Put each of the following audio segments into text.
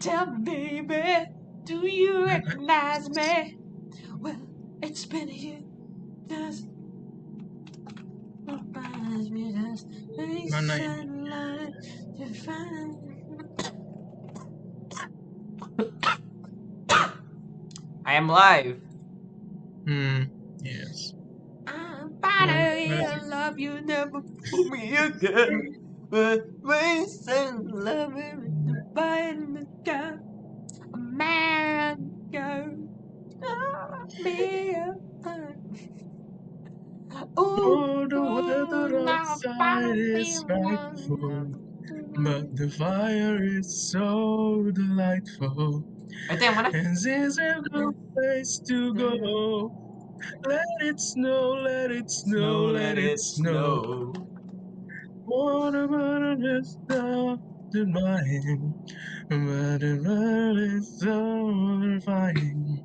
Tell me, baby, do you recognize me? Well, it's been a year. Just Mana ini? I am live. Yes. I'm finally in love. You never fool me again. But we send love with the fire in the gun. A man go. Be a Oh, the weather outside is frightful, but the fire is so delightful. Itu yang mana? And this is a good place to go. Let it snow, let it snow, let it snow. What about this stuff to mine? But the world is so horrifying.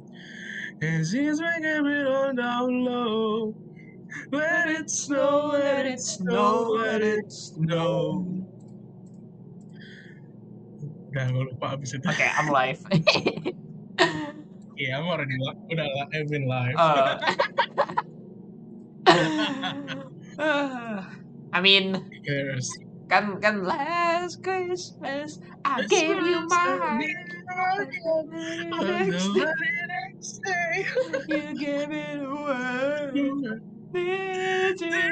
And since we give it on down low, let it snow, let it snow, let it snow. Udah, gue lupa abis itu. Okay, I'm live. Iya, I'm already live. Udah lah, I've been live. I mean, Yes. kan last Christmas I gave you my heart. You gave it away. Did you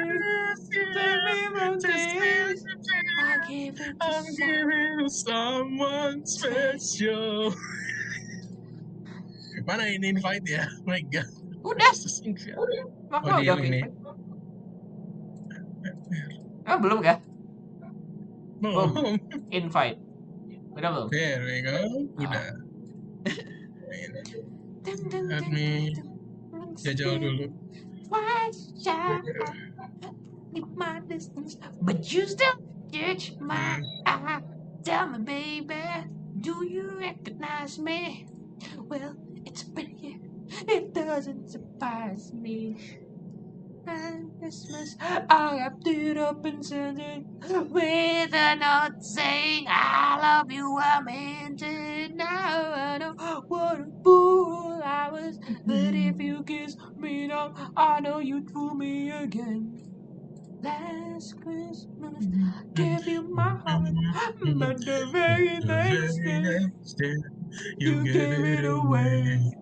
save me from tears? I gave it to someone special. Mana ini invite ya? My God. Udah. Oh, udah ini. Belum kah? Belum. Invite. Udah belum? There we go. Udah. Let me jajal dulu. Keep my distance, but you still catch my eye. Tell me, baby, do you recognize me? Well, it's been a year. It doesn't surprise me. And Christmas, I wrapped it up and sent it with a note saying I love you. I meant it. Now I know what a fool I was. But if you kiss me now, I know you'd fool me again. Last Christmas, gave you my heart, but the very next day, you gave it away.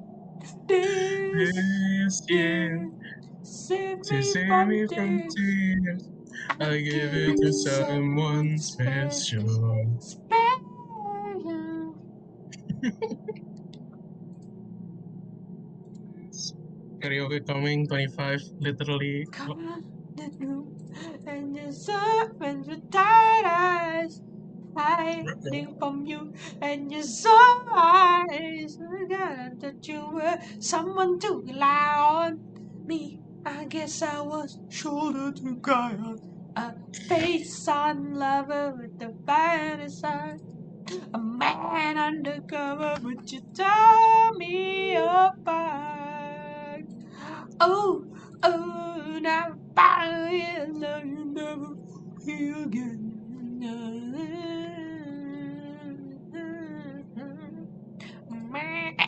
This year, save me from tears. I give it to someone special. Karaoke coming 25, literally. Come the room and you saw when your tired eyes hiding from you, and you saw eyes that you were someone to rely on. Me, I guess I was shoulder to cry on, a face on lover with the fire side, a man undercover, but you tore me apart. Oh, now I love you never feel again.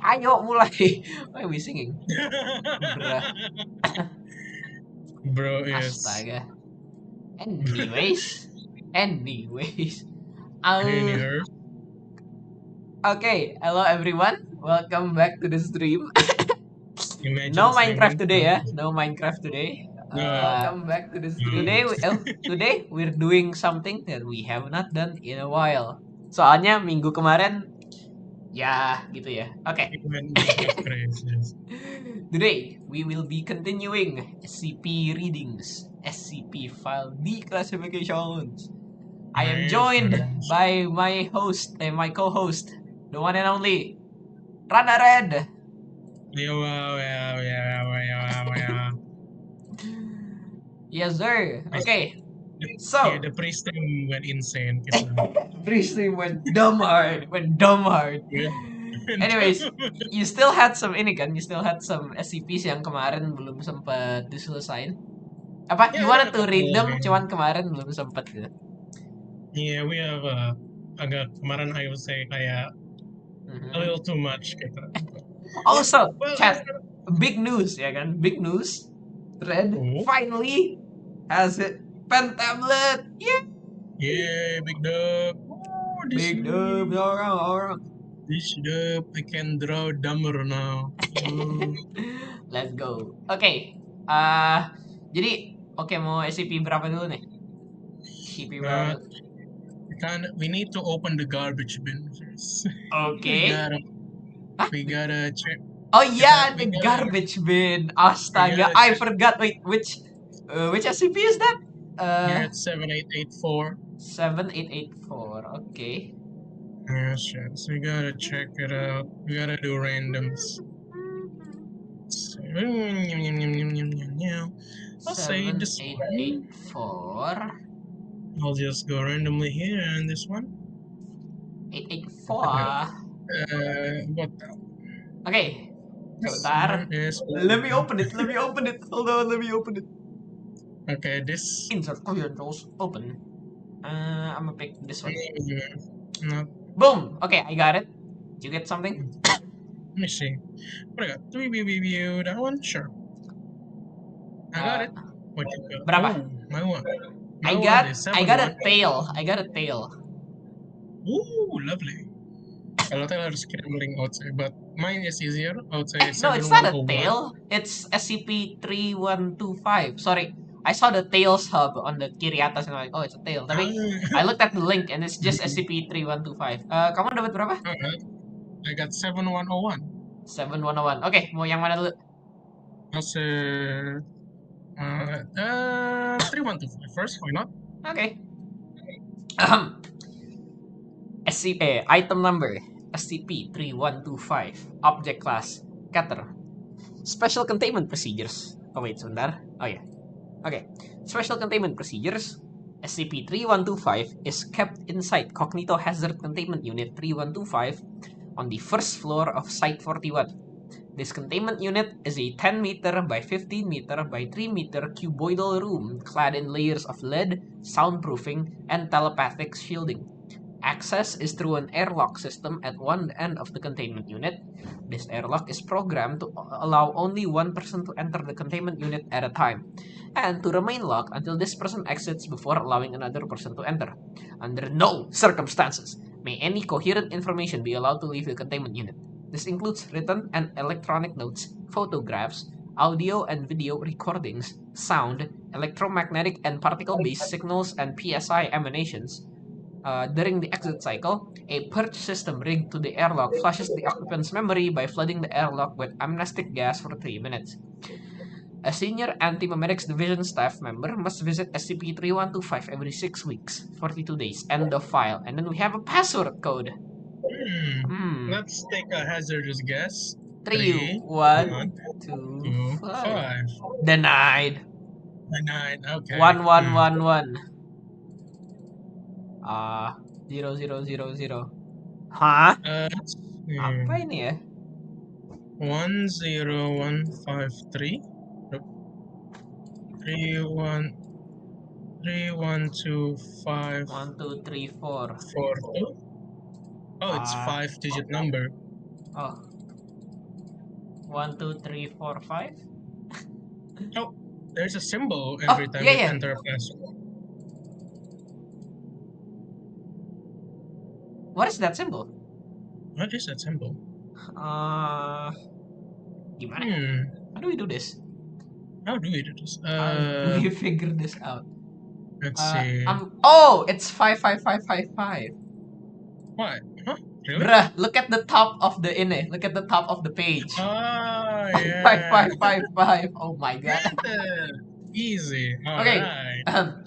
Ayo mulai. Why are we singing? Bro, yes. Astaga. Anyways. Okay, hello everyone. Welcome back to the stream. No Minecraft today ya. No Minecraft today. Welcome back to the stream. Today we're doing something that we have not done in a while. Soalnya minggu kemarin ya gitu ya. Okay. Today we will be continuing SCP readings, SCP file declassifications. I am joined by my host and my co-host, the one and only Rana Red. Yes, sir. Okay. So the pre-stream went insane. Pre-stream went dumb hard. Anyways, you still had some ini kan? You still had some SCPs yang kemarin belum sempat diselesain. Apa? You wanted to read them, cuman kemarin belum sempat gitu. Yeah, we have agak kemarin I would say kayak A little too much gitu. Also, Well, chat, big news ya kan? Big news. Red oh, finally has it pen tablet. Yeah. yeah, big dub. Oh, Big dub orang. this dub. I can draw dumber now. Oh, Let's go. Oke. Jadi mau SCP berapa dulu nih? SCP uh, berapa? we need to open the garbage bin first. we Oke. gotta, Hah? we gotta check. Oh yeah, We the gotta, garbage bin. we Astaga, gotta I check. forgot. Wait, which SCP is that? You're at 7884. 7884. Okay. Yeah, shit. So we gotta check it out. We gotta do randoms. So, I'll say this one. 7884. I'll just go randomly here and this one. 884. What the? Okay. This Sebentar. one is. Let me open it. Hold on, let me open it. Okay, this. Insert controls open. I'm gonna pick this one. Not. Boom. Okay, I got it. Did you get something? Let me see. What I got? Review that one. Sure. I got it. What you got? Berapa? Oh, my one. I My got one is a 71. tail. I got a tail. Ooh, lovely. Kalau tail harus kirim link outside, but mine is easier. I would say No, it's not a 7101. tail. It's SCP-3125. Sorry, I saw the tails hub on the kiri atas and I'm like, oh, it's a tail. Tapi I looked at the link and it's just SCP-3125. Kamu dapat berapa? I got 7101. 7101. Oke, mau yang mana dulu? I'll say 3125 first. Why not? Oke. Item number SCP-3125. Object class Scatter. Special containment procedures. Oh wait, sebentar. Oh ya. Okay. Special containment procedures. SCP-3125 is kept inside Cognito Hazard Containment Unit 3125 on the first floor of Site 41. This containment unit is a 10 meter by 15 meter by 3 meter cuboidal room clad in layers of lead, soundproofing, and telepathic shielding. Access is through an airlock system at one end of the containment unit. This airlock is programmed to allow only one person to enter the containment unit at a time, and to remain locked until this person exits before allowing another person to enter. Under no circumstances may any coherent information be allowed to leave the containment unit. This includes written and electronic notes, photographs, audio and video recordings, sound, electromagnetic and particle-based signals, and PSI emanations. During the exit cycle, a purge system rigged to the airlock flushes the occupant's memory by flooding the airlock with amnestic gas for 3 minutes. A senior Anti-Memetics Division staff member must visit SCP-3125 every 6 weeks, 42 days, end of file, and then we have a password code. Let's take a hazardous guess. 3, 1, 2, 5. Denied. Okay. 1111. 0000. Hah? Apa ini ya? 10153. 3125. 1, 2, 3, 4. 42. Oh, it's 5-digit number. Oh. 1, 2, 3, 4, 5. Oh, there's a symbol every time you enter a password. What is that symbol? What is that symbol? Gimana? How do we do this? How do we do this? How do we figure this out? Let's see. Oh, it's 55555. What? Huh? Really? Bruh, look at the top of the Look at the top of the page. Oh, yeah. 5555. Oh my god. Easy. Okay. Right.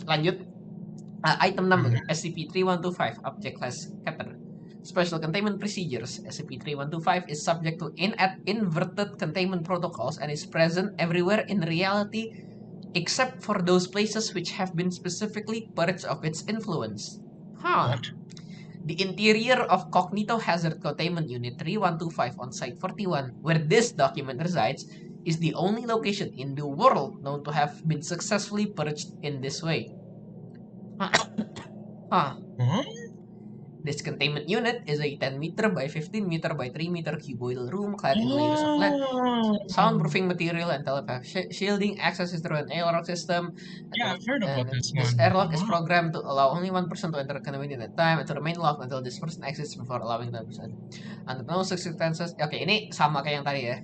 Lanjut. Item number SCP-3125. Object class Scatter. Special containment procedures. SCP-3125 is subject to inverted containment protocols and is present everywhere in reality except for those places which have been specifically purged of its influence. What? The interior of Cognito Hazard Containment Unit 3125 on Site 41, where this document resides, is the only location in the world known to have been successfully purged in this way. The This containment unit is a 10 meter by 15 meter by 3 meter cuboidal room clad in layers of lead, soundproofing material, and telepath shielding. Access is through an airlock system. Yeah, I've heard about this This one. airlock is programmed to allow only one person to enter the containment at a time and to remain locked until this person exits before allowing the person. Under no circumstances. Oke, ini sama kayak yang tadi ya.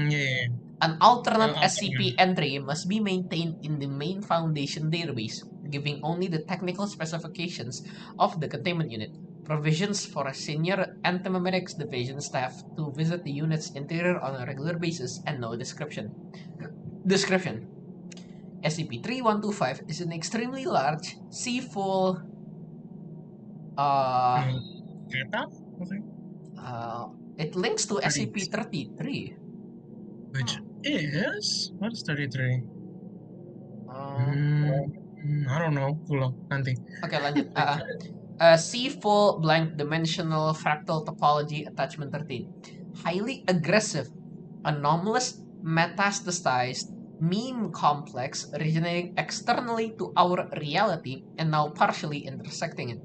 Yeah. An alternate Alternate. SCP entry must be maintained in the main Foundation database, giving only the technical specifications of the containment unit, provisions for a senior antimemetics division staff to visit the unit's interior on a regular basis, and no description. SCP-3125 is an extremely large, sea-full... it links to SCP-33. Which is... What is 33? I don't know. Nanti. Oke, lanjut. C-full blank dimensional fractal topology attachment 13. Highly aggressive, anomalous, metastasized meme complex originating externally to our reality and now partially intersecting it.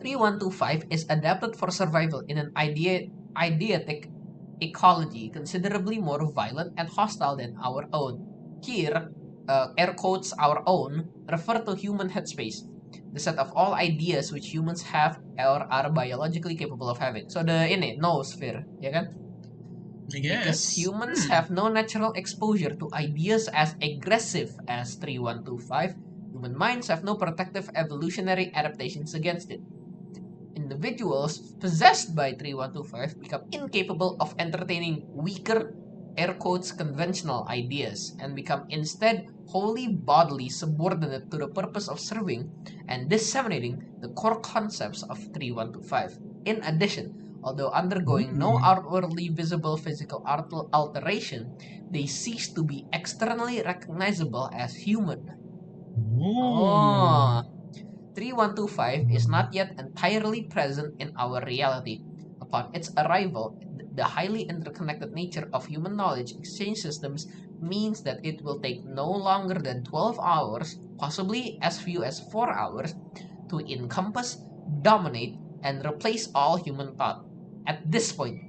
3125 is adapted for survival in an idiotic ecology considerably more violent and hostile than our own. Here, air quotes our own, refer to human headspace, the set of all ideas which humans have or are biologically capable of having. So the noosphere, ya kan? Yes. Because humans have no natural exposure to ideas as aggressive as 3125, human minds have no protective evolutionary adaptations against it. Individuals possessed by 3125 become incapable of entertaining weaker, air quotes, conventional ideas and become instead wholly bodily subordinate to the purpose of serving and disseminating the core concepts of 3125. In addition, although undergoing no outwardly visible physical alteration, they cease to be externally recognizable as human. 3125 is not yet entirely present in our reality. Upon its arrival, the highly interconnected nature of human knowledge exchange systems means that it will take no longer than 12 hours, possibly as few as 4 hours, to encompass, dominate, and replace all human thought. At this point,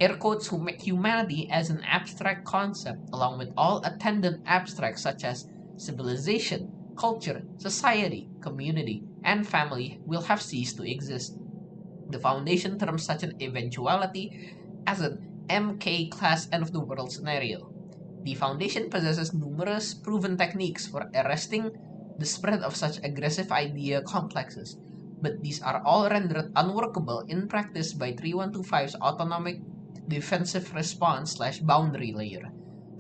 air quotes humanity as an abstract concept, along with all attendant abstracts such as civilization, culture, society, community, and family will have ceased to exist. The Foundation terms such an eventuality as an MK class end of the world scenario. The Foundation possesses numerous proven techniques for arresting the spread of such aggressive idea complexes, but these are all rendered unworkable in practice by 3125's autonomic defensive response / boundary layer.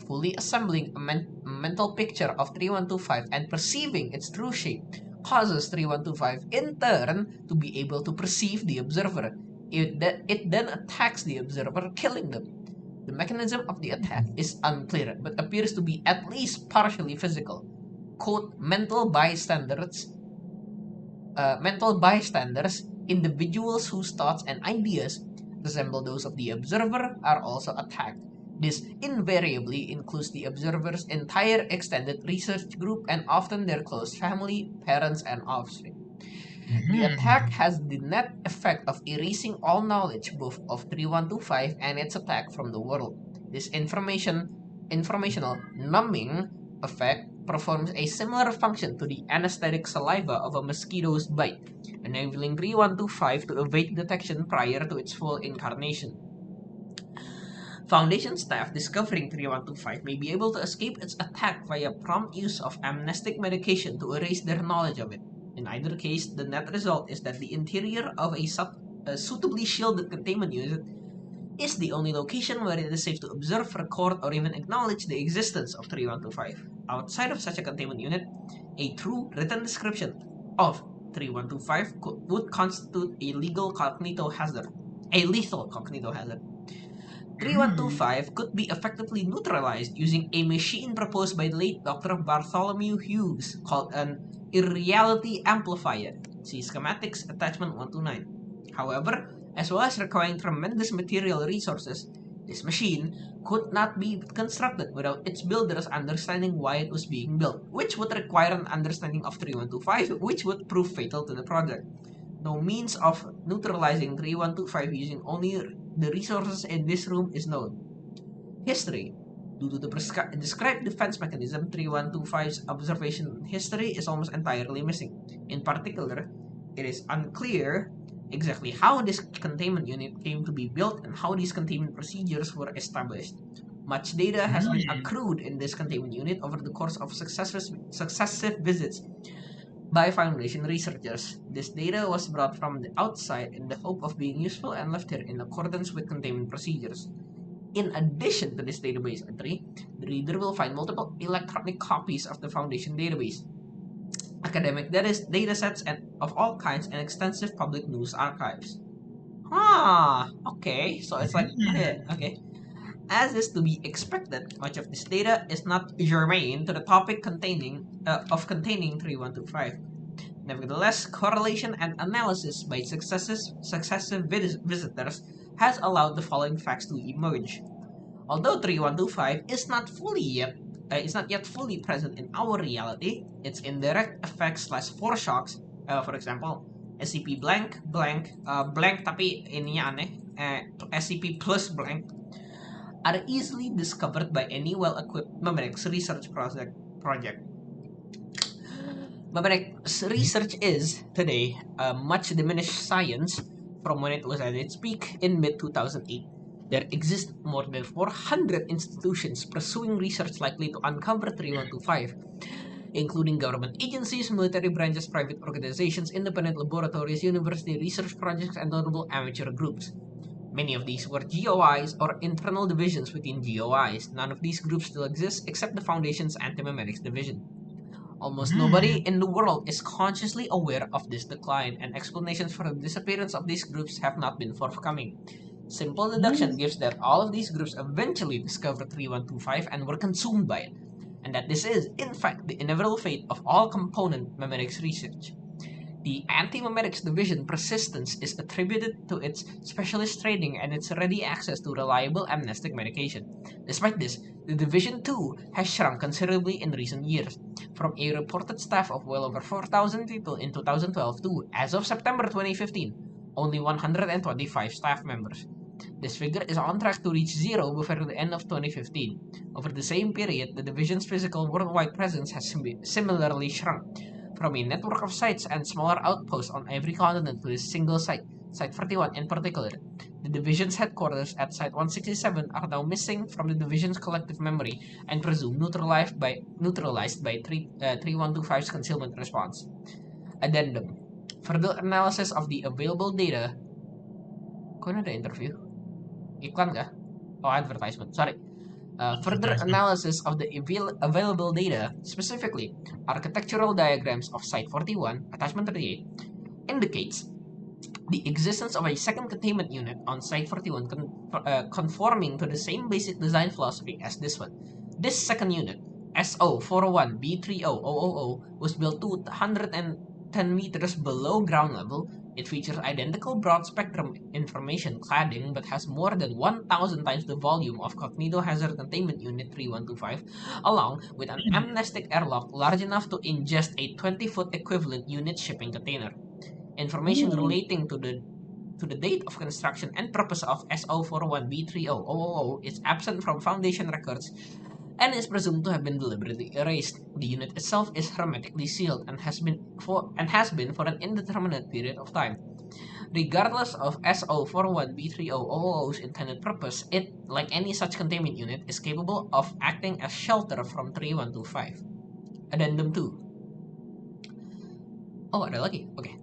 Fully assembling a mental picture of 3125 and perceiving its true shape causes 3125 in turn to be able to perceive the observer. It then attacks the observer, killing them. The mechanism of the attack is unclear, but appears to be at least partially physical. Quote, mental bystanders, individuals whose thoughts and ideas resemble those of the observer, are also attacked. This invariably includes the observer's entire extended research group and often their close family, parents, and offspring. The attack has the net effect of erasing all knowledge both of 3125 and its attack from the world. This informational numbing effect performs a similar function to the anesthetic saliva of a mosquito's bite, enabling 3125 to evade detection prior to its full incarnation. Foundation staff discovering 3125 may be able to escape its attack via prompt use of amnestic medication to erase their knowledge of it. In either case, the net result is that the interior of a suitably shielded containment unit is the only location where it is safe to observe, record, or even acknowledge the existence of 3125. Outside of such a containment unit, a true written description of 3125 would constitute a lethal cognito hazard. 3125 could be effectively neutralized using a machine proposed by the late Dr. Bartholomew Hughes called an irreality amplifier. See schematics attachment 129. However, as well as requiring tremendous material resources, This machine could not be constructed without its builders understanding why it was being built, which would require an understanding of 3125, which would prove fatal to the project. No means of neutralizing 3125 using only the resources in this room is known. History. Due to the described defense mechanism, 3125's observation history is almost entirely missing. In particular, it is unclear exactly how this containment unit came to be built and how these containment procedures were established. Much data has been accrued in this containment unit over the course of successive visits by Foundation researchers. This data was brought from the outside in the hope of being useful and left here in accordance with containment procedures. In addition to this database entry, the reader will find multiple electronic copies of the Foundation database, academic datasets of all kinds, and extensive public news archives. Okay, so it's like, okay. As is to be expected, much of this data is not germane to the topic containing 3125. Nevertheless, correlation and analysis by successive visitors has allowed the following facts to emerge. Although 3125 is not yet fully present in our reality, its indirect effects / foreshocks, for example, SCP blank tapi ininya aneh, SCP plus blank, are easily discovered by any well-equipped memetics research project. Memetics research is, today, a much diminished science from when it was at its peak in mid-2008. There exist more than 400 institutions pursuing research likely to uncover 3125, including government agencies, military branches, private organizations, independent laboratories, university research projects, and notable amateur groups. Many of these were GOIs or internal divisions within GOIs. None of these groups still exist except the Foundation's Anti-Memetics Division. Almost nobody in the world is consciously aware of this decline, and explanations for the disappearance of these groups have not been forthcoming. Simple deduction gives that all of these groups eventually discovered 3125 and were consumed by it, and that this is, in fact, the inevitable fate of all component memetics research. The Anti-Memetics Division persistence is attributed to its specialist training and its ready access to reliable amnestic medication. Despite this, the Division too has shrunk considerably in recent years, from a reported staff of well over 4,000 people in 2012 to, as of September 2015, only 125 staff members. This figure is on track to reach zero before the end of 2015. Over the same period, the Division's physical worldwide presence has similarly shrunk, from a network of sites and smaller outposts on every continent to a single site, Site 41 in particular. The Division's headquarters at Site 167 are now missing from the Division's collective memory and presumed neutralized by 3125's concealment response. Addendum. Further analysis of the available data. Kok ada interview? Iklan kah? Oh, advertisement. Sorry. Further analysis of the available data, specifically architectural diagrams of Site 41, Attachment 38, indicates the existence of a second containment unit on Site 41 conforming to the same basic design philosophy as this one. This second unit, SO41B300000, was built 210 meters below ground level. It features identical broad-spectrum information cladding, but has more than 1,000 times the volume of Cognito-Hazard Containment Unit 3125, along with an amnestic airlock large enough to ingest a 20-foot equivalent unit shipping container. Information relating to the date of construction and purpose of SO41B300000 is absent from Foundation records and is presumed to have been deliberately erased. The unit itself is hermetically sealed and has been for an indeterminate period of time. Regardless of SO41B3000's intended purpose, it, like any such containment unit, is capable of acting as shelter from 3125. Addendum 2. Oh, ada lagi? Okay.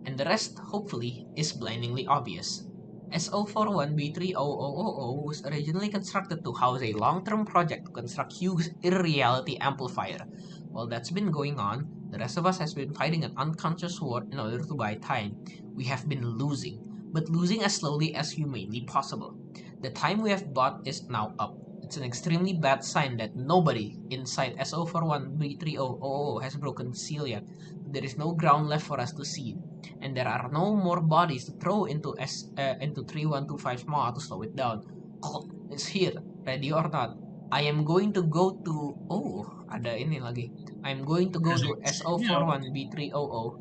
And the rest, hopefully, is blindingly obvious. SO41B3000 was originally constructed to house a long-term project to construct Hughes' irreality amplifier. While that's been going on, the rest of us has been fighting an unconscious war in order to buy time. We have been losing, but losing as slowly as humanly possible. The time we have bought is now up. It's an extremely bad sign that nobody inside SO41B3000 has broken the seal yet. There is no ground left for us to see, and there are no more bodies to throw into 3125's maw to slow it down. clock is here, ready or not. I am going to go to... Oh, ada ini lagi. I am going to go to SO41B300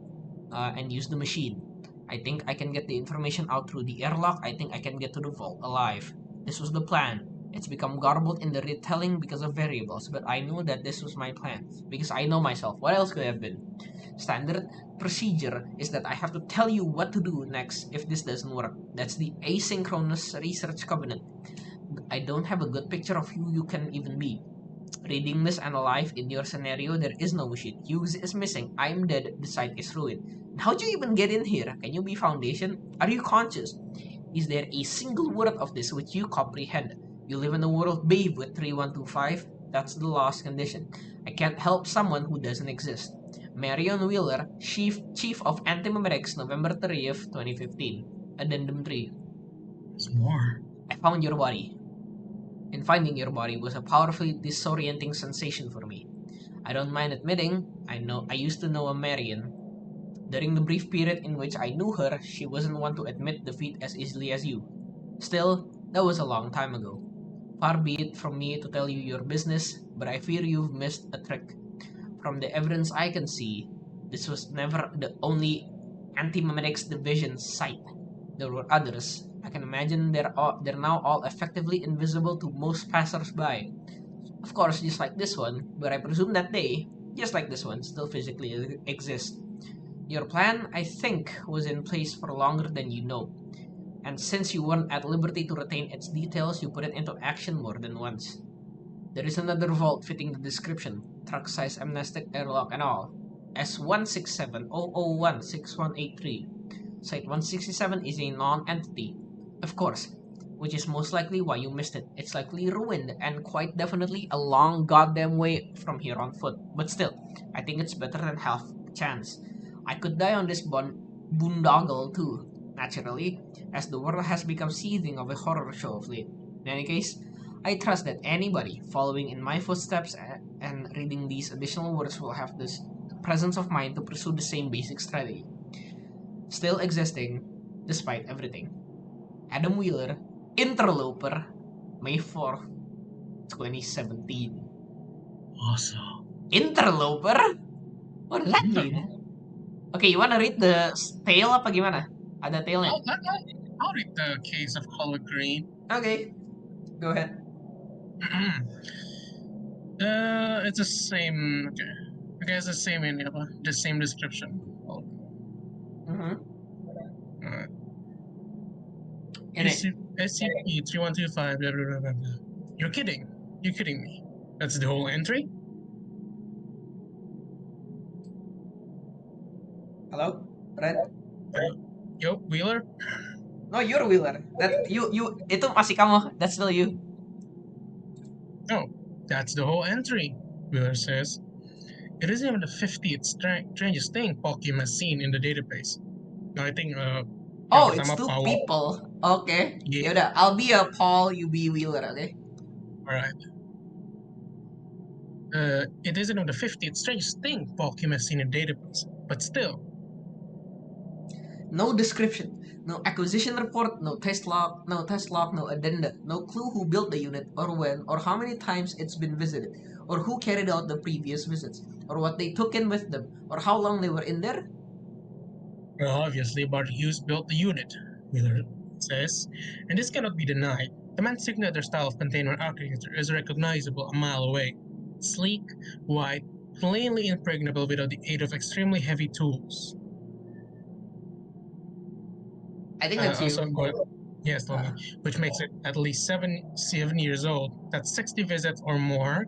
and use the machine. I think I can get the information out through the airlock. I think I can get to the vault alive. This was the plan. It's become garbled in the retelling because of variables, but I knew that this was my plan, because I know myself. What else could it have been? Standard procedure is that I have to tell you what to do next if this doesn't work. That's the asynchronous research covenant. I don't have a good picture of who you can even be. Reading this and alive in your scenario, there is no machine. Hughes is missing. I'm dead. The site is ruined. How'd you even get in here? Can you be Foundation? Are you conscious? Is there a single word of this which you comprehend? You live in a world bathed with 3125. That's the last condition. I can't help someone who doesn't exist. Marion Wheeler, Chief of Antimemetics, November 30th, 2015. Addendum 3. There's more. I found your body. And finding your body was a powerfully disorienting sensation for me. I don't mind admitting, I used to know a Marion. During the brief period in which I knew her, she wasn't one to admit defeat as easily as you. Still, that was a long time ago. Far be it from me to tell you your business, but I fear you've missed a trick. From the evidence I can see, this was never the only Anti-Memetics Division site. There were others. I can imagine they're now all effectively invisible to most passers-by. Of course, just like this one, but I presume that they, just like this one, still physically exist. Your plan, I think, was in place for longer than you know. And since you weren't at liberty to retain its details, you put it into action more than once. There is another vault fitting the description, truck-size amnestic airlock and all. S167-001-6183. Site 167 is a non-entity, of course, which is most likely why you missed it. It's likely ruined and quite definitely a long goddamn way from here on foot. But still, I think it's better than half chance. I could die on this boondoggle too, naturally, as the world has become seething of a horror show of late. In any case, I trust that anybody following in my footsteps and reading these additional words will have this presence of mind to pursue the same basic strategy. Still existing, despite everything. Adam Wheeler, Interloper, May 4th, 2017. Awesome. Interloper? What does that mean? Okay, you wanna read the tale apa gimana? Ada tale-nya? I'll read the case of color green. Okay, go ahead. It's the same. Okay, it's the same in the same description. SCP-3125. You're kidding. You're kidding me. That's the whole entry? Hello? Red? Yo, Wheeler? No, you're Wheeler. That you itu masih kamu. That's still you. No, that's the whole entry, Wheeler says. It isn't even the 50th strangest thing Pokemon has seen in the database. No, I think oh, it's two people. Okay. Yeah. Yaudah, I'll be a Paul, you be Wheeler, okay? Alright. It isn't even the 50th strangest thing Pokemon has seen in the database, but still. No description, no acquisition report, no test log, no addenda, no clue who built the unit, or when, or how many times it's been visited, or who carried out the previous visits, or what they took in with them, or how long they were in there. Well, obviously, Bart Hughes built the unit, Wheeler says, and this cannot be denied. The man's signature style of containment architecture is recognizable a mile away. Sleek, white, plainly impregnable without the aid of extremely heavy tools. I think that's you. Yes, Tommy, which makes it at least 7 years old. That's 60 visits or more.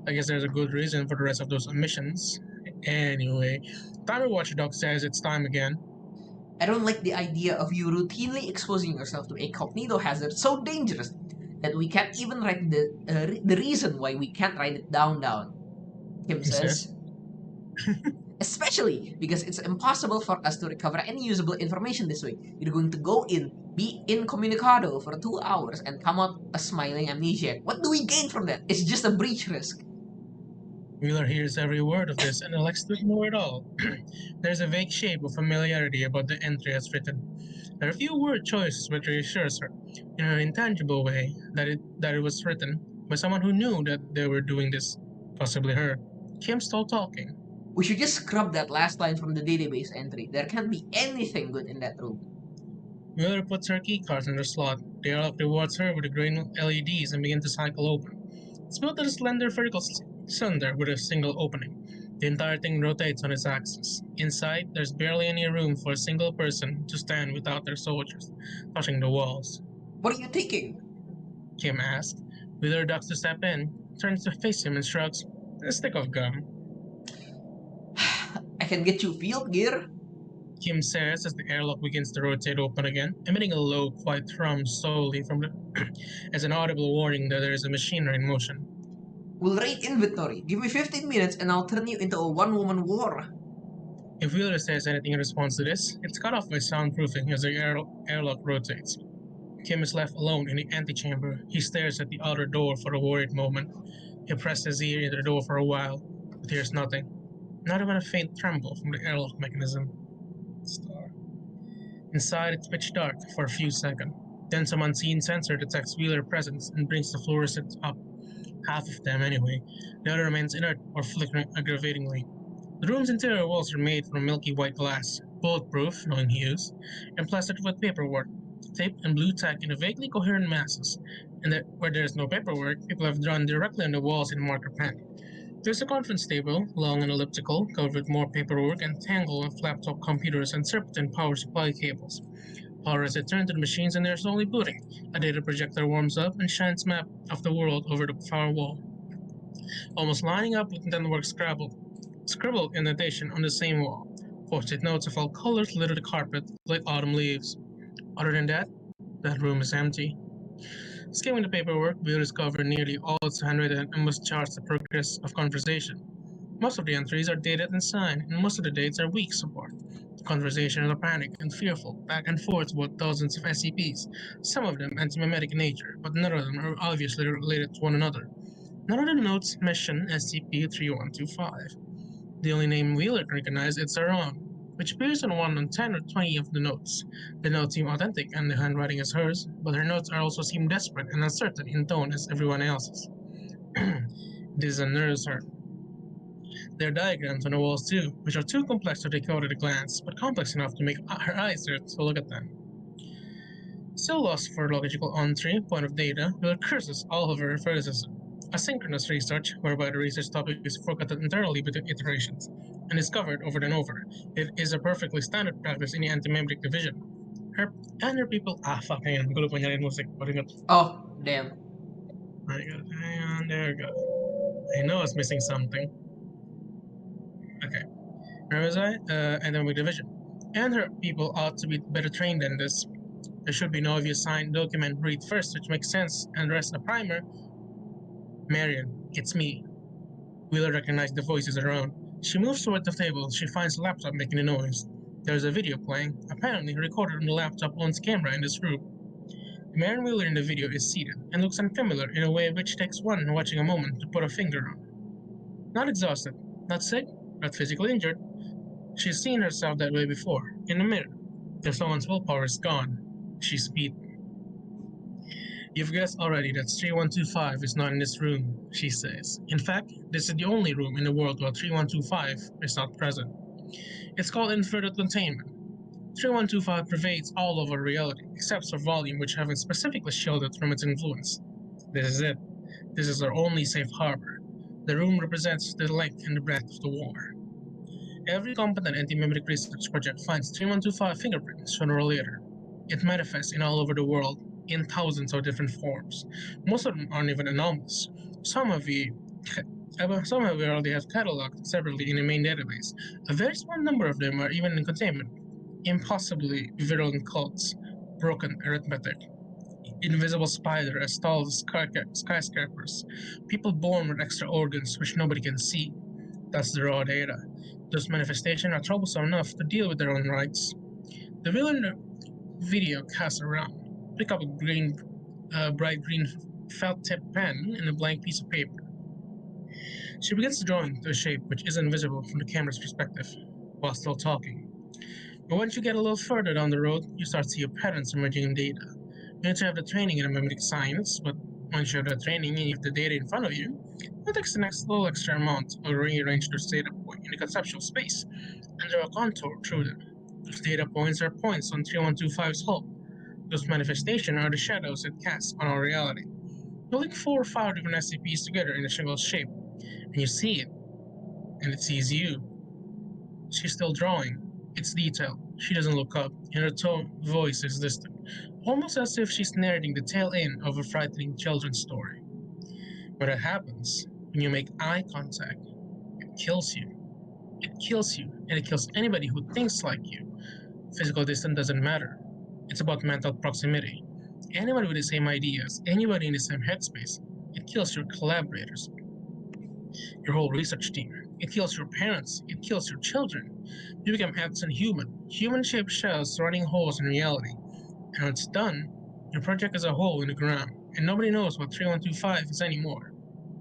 I guess there's a good reason for the rest of those omissions. Anyway, Timer Watchdog says it's time again. I don't like the idea of you routinely exposing yourself to a cognito hazard so dangerous that we can't even write the reason why we can't write it down. Kim says. Especially because it's impossible for us to recover any usable information this way. You're going to go in, be incommunicado for 2 hours, and come out a smiling amnesiac. What do we gain from that? It's just a breach risk. Wheeler hears every word of this and elects to ignore it all. There's a vague shape of familiarity about the entry as written. There are few word choices which reassures her, in an intangible way, that it was written by someone who knew that they were doing this, possibly her. Kim still talking. We should just scrub that last line from the database entry. There can't be anything good in that room. Wheeler puts her keycards in their slot. The airlock rewards her with the green LEDs and begin to cycle open. It's built as a slender vertical cylinder with a single opening. The entire thing rotates on its axis. Inside, there's barely any room for a single person to stand without their soldiers touching the walls. What are you thinking? Kim asked. Wheeler ducks to step in, turns to face him and shrugs. A stick of gum. I can get you field gear. Kim says as the airlock begins to rotate open again, emitting a low, quiet hum slowly from the as an audible warning that there is a machinery in motion. We'll raid inventory. Give me 15 minutes and I'll turn you into a one-woman war. If Wheeler says anything in response to this, it's cut off by soundproofing as the airlock rotates. Kim is left alone in the antechamber. He stares at the outer door for a worried moment. He presses his ear into the door for a while, but hears nothing. Not even a faint tremble from the airlock mechanism. Star. Inside, it's pitch dark for a few seconds. Then some unseen sensor detects Wheeler's presence and brings the fluorescents up. Half of them, anyway. The other remains inert or flickering aggravatingly. The room's interior walls are made from milky white glass, bulletproof, knowing hues, and plastered with paperwork, tape and blue tack in vaguely coherent masses. And that where there is no paperwork, people have drawn directly on the walls in marker pen. There's a conference table, long and elliptical, covered with more paperwork and tangled with laptop computers and serpentine power supply cables. Power is returned to the machines and they're slowly booting. A data projector warms up and shines map of the world over the far wall, almost lining up with Network scribbled indentation on the same wall. Post-it notes of all colors litter the carpet like autumn leaves. Other than that room is empty. Skimming the paperwork, we'll discover nearly all its handwritten and must chart the progress of conversation. Most of the entries are dated and signed, and most of the dates are weeks apart. The conversations are panicked and fearful, back and forth about dozens of SCPs, some of them anti-memetic in nature, but none of them are obviously related to one another. None of the notes mention SCP-3125. The only name Wheeler can recognize is Saron, which appears on 1 on 10 or 20 of the notes. The notes seem authentic and the handwriting is hers, but her notes also seem desperate and uncertain in tone as everyone else's. This unnerves her. There are diagrams on the walls too, which are too complex to decode at a glance, but complex enough to make her eyes hurt to look at them. Still lost for logical entry, point of data, Wheeler curses all of her references. Asynchronous research, whereby the research topic is forgotten entirely between iterations, and discovered over and over. It is a perfectly standard practice in the anti-memetic division. Her people... fuck, hang on. Gulo pa niya rin music. Oh, damn. Hang on, there we go. I know I was missing something. Okay. Where was I? Anti-memetic division. And her people ought to be better trained than this. There should be no obvious sign, document, read first, which makes sense, and rest a primer. Marion, it's me. Wheeler recognized the voices around. She moves toward the table. She finds the laptop making a noise. There's a video playing, apparently recorded on the laptop owns camera in this room. The man Wheeler in the video is seated and looks unfamiliar in a way which takes one watching a moment to put a finger on. Not exhausted, not sick, not physically injured. She's seen herself that way before, in the mirror. If someone's willpower is gone, she's beaten. You've guessed already that 3125 is not in this room, she says. In fact, this is the only room in the world where 3125 is not present. It's called inverted containment. 3125 pervades all over reality, except for volume, which have been specifically shielded from its influence. This is it. This is our only safe harbor. The room represents the length and the breadth of the war. Every competent anti-memetic research project finds 3125 fingerprints sooner or later. It manifests in all over the world, in thousands of different forms. Most of them aren't even anomalous. Some of we already have cataloged separately in the main database. A very small number of them are even in containment. Impossibly virulent cults, broken arithmetic, invisible spider as tall as skyscrapers, people born with extra organs which nobody can see. That's the raw data. Those manifestations are troublesome enough to deal with their own rights. The villain video casts around. Pick up a bright green felt-tip pen and a blank piece of paper. She begins drawing to a shape which isn't visible from the camera's perspective, while still talking. But once you get a little further down the road, you start to see your patterns emerging in data. You need to have the training in memotic science, but once you have the training and you have the data in front of you, it takes the next little extra amount to rearrange those data points in the conceptual space and draw a contour through them. Those data points are points on 3125's hull. Those manifestations are the shadows it casts on our reality. You link 4 or 5 different SCPs together in a single shape, and you see it, and it sees you. She's still drawing. It's detailed. She doesn't look up, and her voice is distant, almost as if she's narrating the tail end of a frightening children's story. When that happens, when you make eye contact, it kills you. It kills you, and it kills anybody who thinks like you. Physical distance doesn't matter. It's about mental proximity. Anybody with the same ideas, anybody in the same headspace, it kills your collaborators, your whole research team. It kills your parents. It kills your children. You become absent human-shaped shells running holes in reality. And when it's done, your project is a hole in the ground, and nobody knows what 3125 is anymore.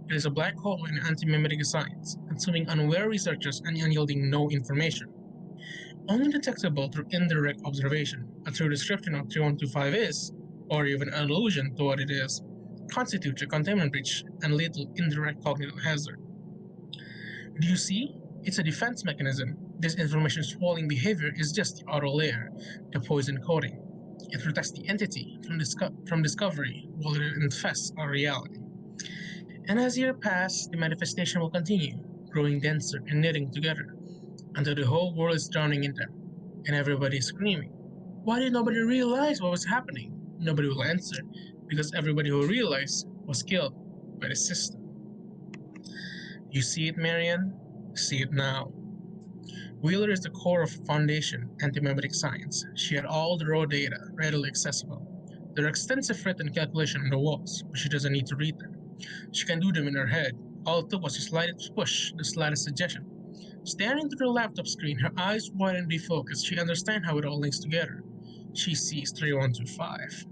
It is a black hole in anti-memetic science, consuming unaware researchers and unyielding no information. Only detectable through indirect observation. A true description of 3125 is, or even an allusion to what it is, constitutes a containment breach and lead to indirect cognitive hazard. Do you see? It's a defense mechanism. This information swallowing behavior is just the outer layer, the poison coating. It protects the entity from discovery while it infests our reality. And as years pass, the manifestation will continue, growing denser and knitting together, until the whole world is drowning in them, and everybody is screaming. Why did nobody realize what was happening? Nobody will answer, because everybody who realized was killed by the system. You see it, Marianne? See it now. Wheeler is the core of foundation anti-memetic science. She had all the raw data readily accessible. There are extensive written calculations on the walls, but she doesn't need to read them. She can do them in her head. All it took was a slightest push, the slightest suggestion. Staring into her laptop screen, her eyes wide and refocused, she understands how it all links together. She sees 3125.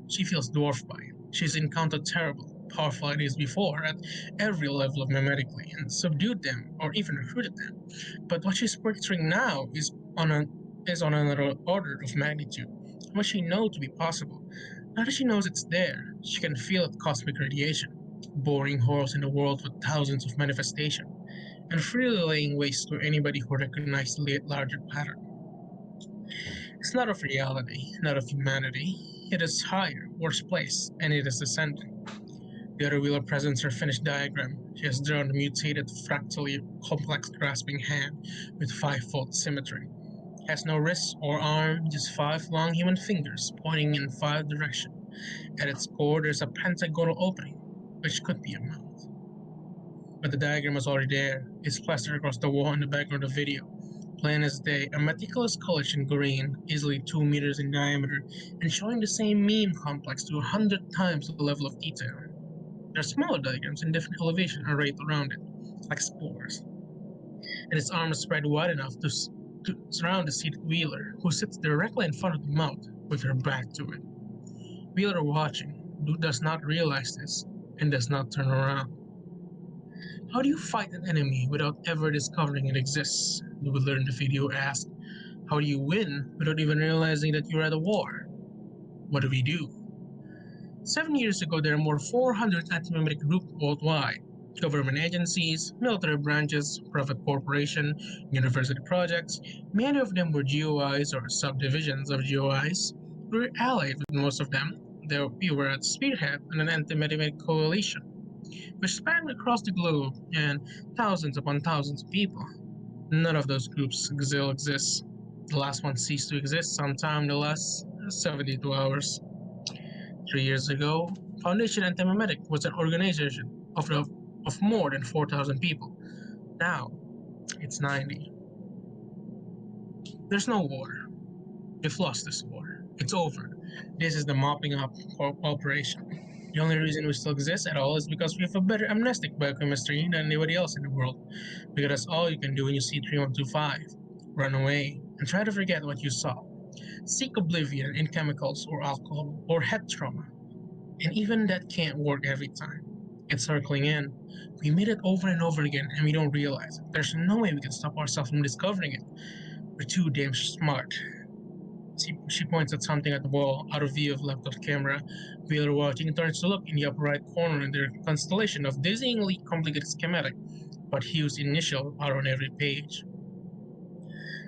She feels dwarfed by it. She's encountered terrible, powerful ideas before at every level of memetically and subdued them or even recruited them. But what she's picturing now is on another order of magnitude. What she knows to be possible. Now that she knows it's there, she can feel it cosmic radiation, boring holes in the world with thousands of manifestations, and freely laying waste to anybody who recognizes the larger pattern. It's not of reality, not of humanity. It is higher, worse place, and it is descending. The other Wheeler presents her finished diagram. She has drawn a mutated, fractally complex grasping hand with 5-fold symmetry. It has no wrist or arm, just 5 long human fingers pointing in 5 directions. At its core, there's a pentagonal opening, which could be a mouth. But the diagram is already there. It's plastered across the wall in the background of the video. Plain as day, a meticulous collage in green, easily 2 meters in diameter, and showing the same meme complex to 100 times the level of detail. There are smaller diagrams in different elevations arrayed around it, like spores. And its arms spread wide enough to surround the seated Wheeler, who sits directly in front of the mouth with her back to it. Wheeler, watching, does not realize this, and does not turn around. How do you fight an enemy without ever discovering it exists? The Wheeler in the video asked. How do you win without even realizing that you're at a war? What do we do? 7 years ago, there are more 400 anti-memetic groups worldwide. Government agencies, military branches, private corporations, university projects. Many of them were GOIs or subdivisions of GOIs. We were allied with most of them, though we were at spearhead in an anti-memetic coalition, which spanned across the globe and thousands upon thousands of people. None of those groups still exist. The last one ceased to exist sometime in the last 72 hours. 3 years ago, Foundation Anti-Memetic was an organization of more than 4,000 people. Now, it's 90. There's no war. We've lost this war. It's over. This is the mopping up operation. The only reason we still exist at all is because we have a better amnestic biochemistry than anybody else in the world. Because that's all you can do when you see 3125. Run away and try to forget what you saw. Seek oblivion in chemicals or alcohol or head trauma. And even that can't work every time. It's circling in. We made it over and over again and we don't realize it. There's no way we can stop ourselves from discovering it. We're too damn smart. She points at something at the wall, out of view of left-off camera. Wheeler, watching, turns to look in the upper right corner, and there are a constellation of dizzyingly complicated schematic, but Hugh's initial are on every page.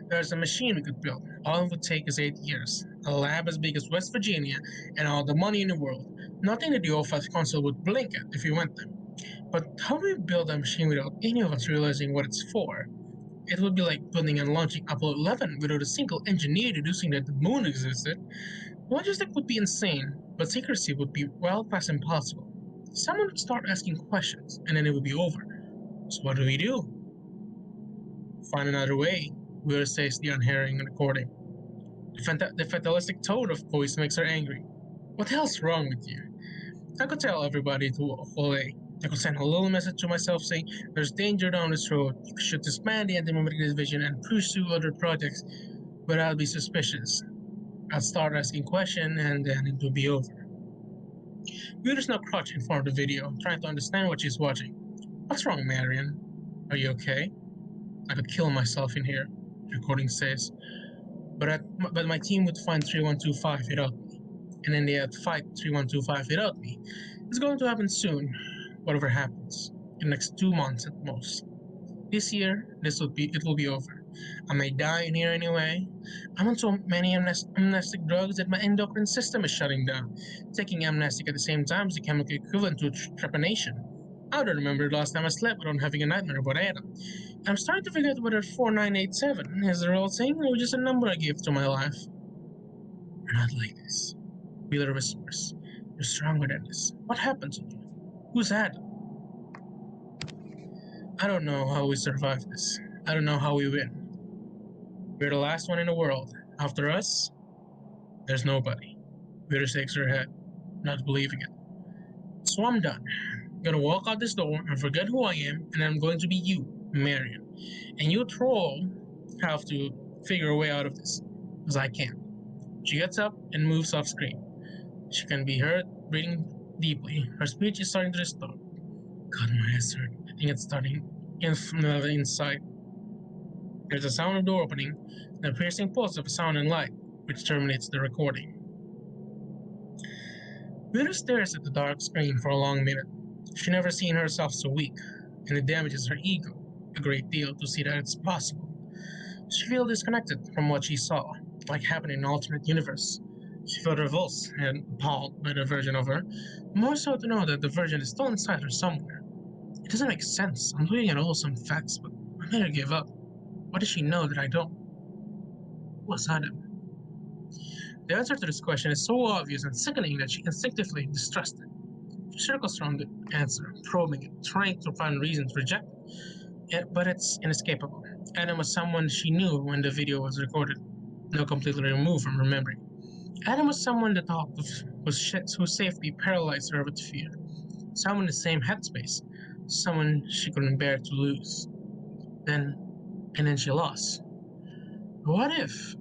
There's a machine we could build. All it would take is 8 years. A lab as big as West Virginia, and all the money in the world. Nothing that the O5 Council would blink at if we went there. But how do we build a machine without any of us realizing what it's for? It would be like building and launching Apollo 11 without a single engineer deducing that the moon existed. Logistics would be insane, but secrecy would be well past impossible. Someone would start asking questions, and then it would be over. So what do we do? Find another way, Wheeler says the unhearing recording. The fatalistic tone of voice makes her angry. What the hell's wrong with you? I could tell everybody to walk away. I could send a little message to myself saying there's danger down this road, you should disband the anti-mimetic division and pursue other projects, but I'll be suspicious. I'll start asking questions and then it will be over. Wheeler's now crouched in front of the video, trying to understand what she's watching. What's wrong, Marion? Are you okay? I could kill myself in here, the recording says. But my team would find 3125 without me. And then they had to fight 3125 without me. It's going to happen soon, whatever happens. In the next 2 months at most. This year, it will be over. I may die in here anyway. I'm on so many amnestic drugs that my endocrine system is shutting down. Taking amnestic at the same time is the chemical equivalent to trepanation. I don't remember the last time I slept without having a nightmare about Adam. I'm starting to forget whether 4987 is the real thing or just a number I gave to my life. You're not like this, Wheeler whispers. You're stronger than this. What happened to you? Who's Adam? I don't know how we survive this. I don't know how we win. We're the last one in the world. After us, there's nobody. Wheeler shakes her head, not believing it. So I'm done. I'm gonna walk out this door and forget who I am, and I'm going to be you, Marion. And you troll have to figure a way out of this, because I can't. She gets up and moves off screen. She can be heard breathing deeply. Her speech is starting to distort. God, my head's hurt. I think it's starting from the inside. There's a sound of door opening, and a piercing pulse of sound and light, which terminates the recording. Wheeler stares at the dark screen for a long minute. She's never seen herself so weak, and it damages her ego a great deal to see that it's possible. She feels disconnected from what she saw, like happened in an alternate universe. She felt revulsed and appalled by the version of her, more so to know that the version is still inside her somewhere. It doesn't make sense. I'm looking at all some facts, but I made her give up. What does she know that I don't? What's Adam? The answer to this question is so obvious and sickening that she instinctively distrusts it. She circles around the answer, probing it, trying to find reasons to reject it, but it's inescapable. Adam was someone she knew when the video was recorded, now completely removed from her memory. Adam was someone the thought of whose safety paralyzed her with fear. Someone in the same headspace, someone she couldn't bear to lose. And then she lost. What if?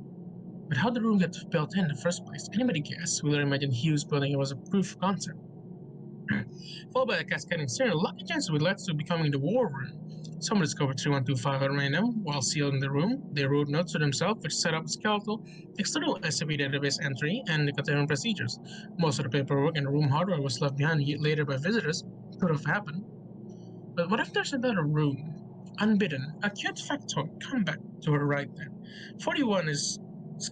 But how the room got built in the first place? Anybody guess? Wheeler imagined Hughes building it was a proof of concept. Followed by a cascading series of lucky chances which led to becoming the war room. Someone discovered 3125 at random while sealed in the room. They wrote notes to themselves which set up a skeletal, external SCP database entry and the containment procedures. Most of the paperwork and the room hardware was left behind later by visitors. It could have happened. But what if there's another room? Unbidden, a cute factoid come back to her right then. 41 is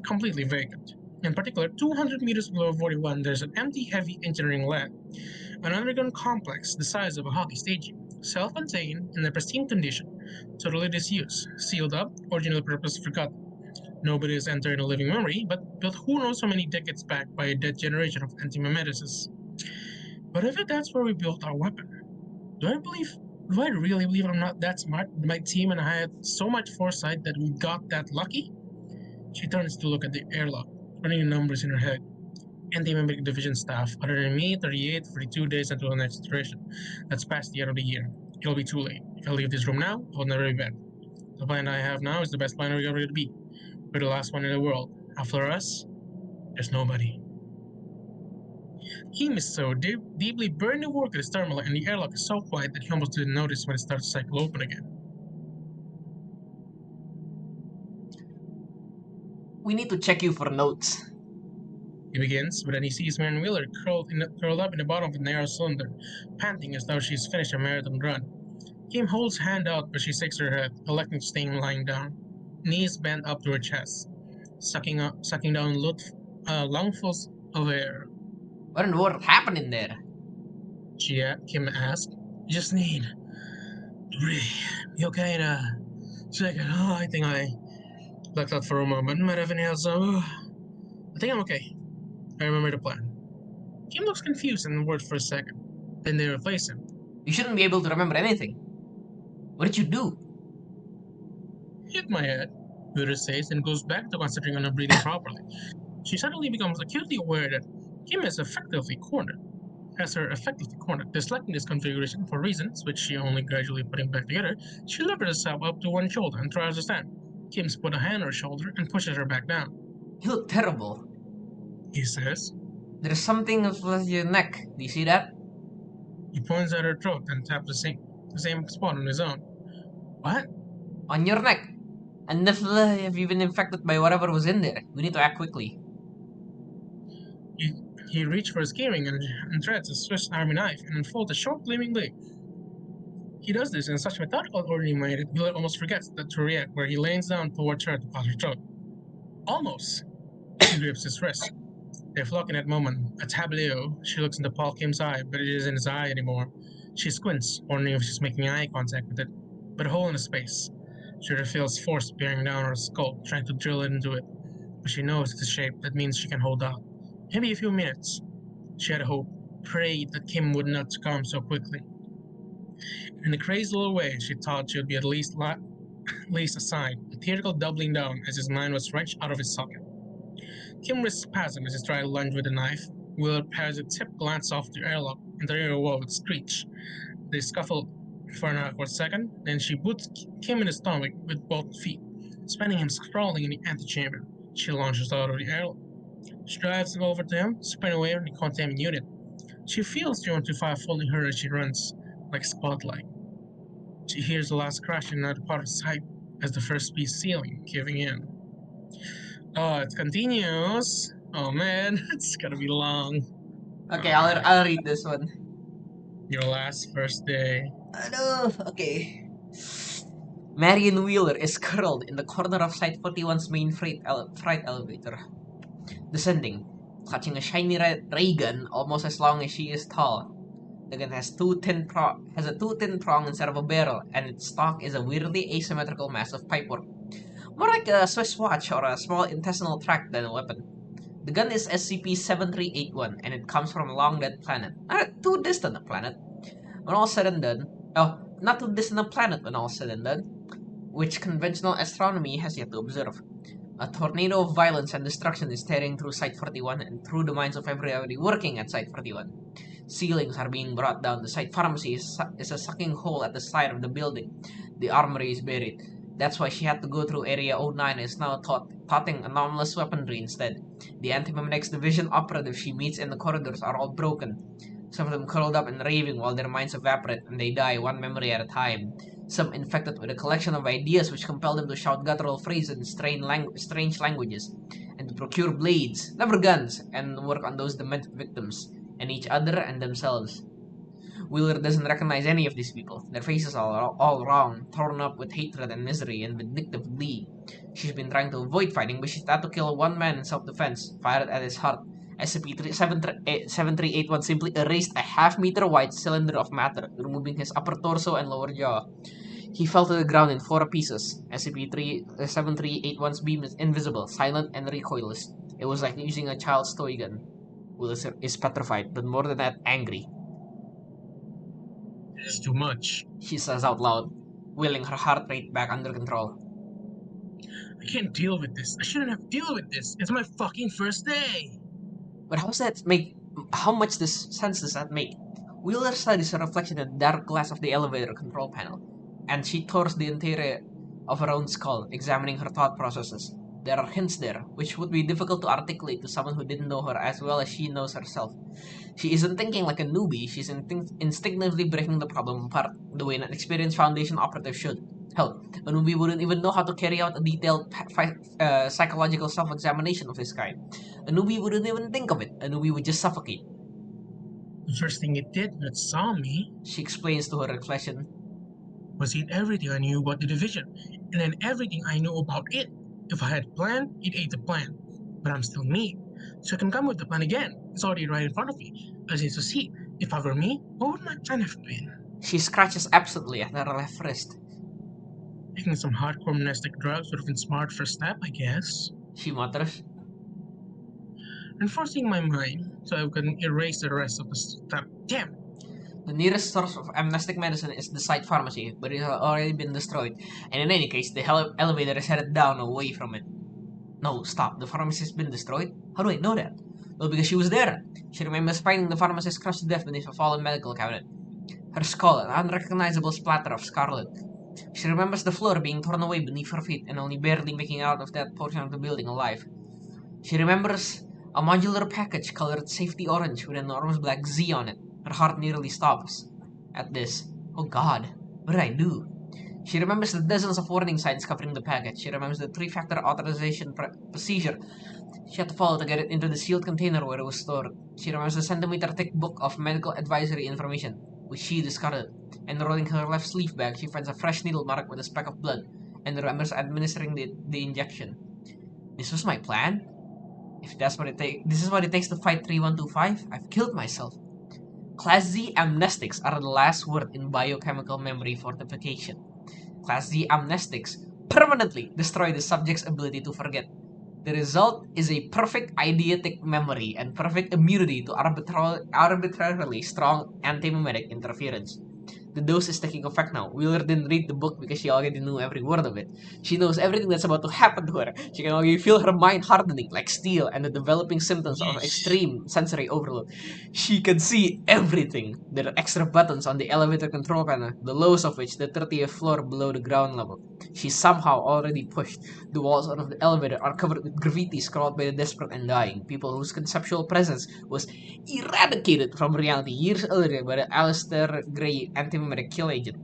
completely vacant. In particular, 200 meters below 41, there's an empty heavy engineering lab. An underground complex the size of a hockey stadium, self-contained, in a pristine condition, totally disused, sealed up, original purpose forgotten. Nobody has entered a living memory, but built who knows how many decades back by a dead generation of anti-mimeticists. But if that's where we built our weapon, do I really believe I'm not that smart? My team and I had so much foresight that we got that lucky? She turns to look at the airlock, running the numbers in her head. Anti-mimetic division staff, other than me, 38, 42 days until the next iteration. That's past the end of the year. It'll be too late. If I leave this room now, I'll never be back. The plan I have now is the best plan we're ever to be. We're the last one in the world. After us, there's nobody. Kim is so deeply burned to work at his terminal, and the airlock is so quiet that he almost didn't notice when it started to cycle open again. We need to check you for notes. He begins, but then he sees Marion Wheeler curled up in the bottom of a narrow cylinder, panting as though she's finished a marathon run. Kim holds her hand out, but she shakes her head, electing to stay lying down, knees bent up to her chest, sucking down lungfuls of air. What in the world happened in there? Kim asked. You just need to breathe. You okay in a second? Oh, I think I blacked out for a moment. Might have inhaled some. I think I'm okay. I remember the plan. Kim looks confused and worried for a second. Then they replace him. You shouldn't be able to remember anything. What did you do? Hit my head, Wheeler says, and goes back to concentrating on her breathing properly. She suddenly becomes acutely aware that Kim is effectively cornered. Disliking this configuration for reasons which she only gradually putting back together, she levers herself up to one shoulder and tries to stand. Kim's put a hand on her shoulder and pushes her back down. You look terrible, he says. There's something with your neck. Do you see that? He points at her throat and taps the same spot on his own. What? On your neck. And if you've been infected by whatever was in there, we need to act quickly. He reached for his keyring and threads a Swiss Army knife and unfolds a short gleaming blade. He does this in such a methodical orderly manner that Wheeler almost forgets to react, where he leans down towards her to cut her throat. Almost. He grips his wrist. They flock in that moment. A tableau. She looks into Paul Kim's eye, but it isn't his eye anymore. She squints, wondering if she's making eye contact with it, but a hole in the space. She feels force bearing down her skull, trying to drill into it, but she knows it's a shape that means she can hold out. Maybe a few minutes. She had hope, prayed that Kim would not succumb so quickly. In a crazy little way, she thought she would be at least a sign, a theatrical doubling down as his mind was wrenched out of his socket. Kim wrists spasm as he tried to lunge with the knife. Wheeler parries a tip glance off the airlock into the rear wall with a screech. They scuffle for an awkward second, then she boots Kim in the stomach with both feet, sending him sprawling in the antechamber. She launches out of the airlock. She drives over to him, spinning away from the containment unit. She feels the 125 following her as she runs, like a spotlight. She hears the last crash in another part of sight as the first piece ceiling giving in. Oh, it continues. Oh man, it's gonna be long. Okay, I'll read this one. Your last first day. No, okay. Marion Wheeler is curled in the corner of Site 41's main freight elevator. Descending, clutching a shiny ray gun almost as long as she is tall. The gun has a two tin prong instead of a barrel, and its stock is a weirdly asymmetrical mass of pipework. More like a Swiss watch or a small intestinal tract than a weapon. The gun is SCP-7381, and it comes from a long dead planet. Not too distant a planet. When all said and done, not too distant a planet when all said and done, which conventional astronomy has yet to observe. A tornado of violence and destruction is tearing through Site 41 and through the minds of everybody working at Site 41. Ceilings are being brought down. The site pharmacy is a sucking hole at the side of the building. The armory is buried. That's why she had to go through Area 09 and is now toting anomalous weaponry instead. The Antimemetics Division operatives she meets in the corridors are all broken. Some of them curled up and raving while their minds evaporate and they die one memory at a time. Some infected with a collection of ideas which compel them to shout guttural phrases in strange languages, and to procure blades, never guns, and work on those demented victims, and each other and themselves. Wheeler doesn't recognize any of these people. Their faces are all wrong, torn up with hatred and misery and vindictive glee. She's been trying to avoid fighting, but she's had to kill one man in self-defense, fired at his heart. SCP-7381 simply erased a half-meter wide cylinder of matter, removing his upper torso and lower jaw. He fell to the ground in 4 pieces. SCP-7381's beam is invisible, silent, and recoilless. It was like using a child's toy gun. Wheeler is petrified, but more than that, angry. It's too much, she says out loud, willing her heart rate back under control. I can't deal with this. I shouldn't have to deal with this. It's my fucking first day. But how much sense does that make? Wheeler studies her reflection in the dark glass of the elevator control panel, and she tours the interior of her own skull, examining her thought processes. There are hints there, which would be difficult to articulate to someone who didn't know her as well as she knows herself. She isn't thinking like a newbie, she's instinctively breaking the problem apart, the way an experienced Foundation operative should. Hell, Anubi wouldn't even know how to carry out a detailed psychological self-examination of this kind. Anubi wouldn't even think of it. Anubi would just suffocate. The first thing it did when it saw me, She explains to her reflection, was eat everything I knew about the division, and then everything I knew about it. If I had a plan, it ate the plan. But I'm still me, so I can come with the plan again. It's already right in front of me. I just need to see. If I were me, what would my plan have been? She scratches absently at her left wrist. Taking some hardcore monastic drugs would have been smart first step, I guess. She mutters. Enforcing my mind so I can erase the rest of the stuff. Damn! The nearest source of amnestic medicine is the site pharmacy, but it has already been destroyed, and in any case, the elevator is headed down away from it. No, stop, the pharmacy has been destroyed? How do I know that? Well, because she was there. She remembers finding the pharmacist crushed to death beneath a fallen medical cabinet. Her skull, an unrecognizable splatter of scarlet. She remembers the floor being torn away beneath her feet and only barely making out of that portion of the building alive. She remembers a modular package colored safety orange with an enormous black Z on it. Her heart nearly stops at this. Oh God, what did I do? She remembers the dozens of warning signs covering the package. She remembers the 3-factor authorization procedure she had to follow to get it into the sealed container where it was stored. She remembers the centimeter-thick book of medical advisory information, which she discarded. Enrolling her left sleeve bag, she finds a fresh needle marked with a speck of blood, and remembers administering the injection. This was my plan? If that's what it takes, this is what it takes to fight 3125? I've killed myself. Class Z amnestics are the last word in biochemical memory fortification. Class Z amnestics permanently destroy the subject's ability to forget. The result is a perfect eidetic memory and perfect immunity to arbitrarily strong anti-mimetic interference. The dose is taking effect now. Wheeler didn't read the book because she already knew every word of it. She knows everything that's about to happen to her. She can already feel her mind hardening like steel and the developing symptoms of extreme sensory overload. She can see everything. There are extra buttons on the elevator control panel, the lowest of which the 30th floor below the ground level. She's somehow already pushed. The walls of the elevator are covered with graffiti scrawled by the desperate and dying, people whose conceptual presence was eradicated from reality years earlier by the Alistair Gray anti-mimetic kill agent,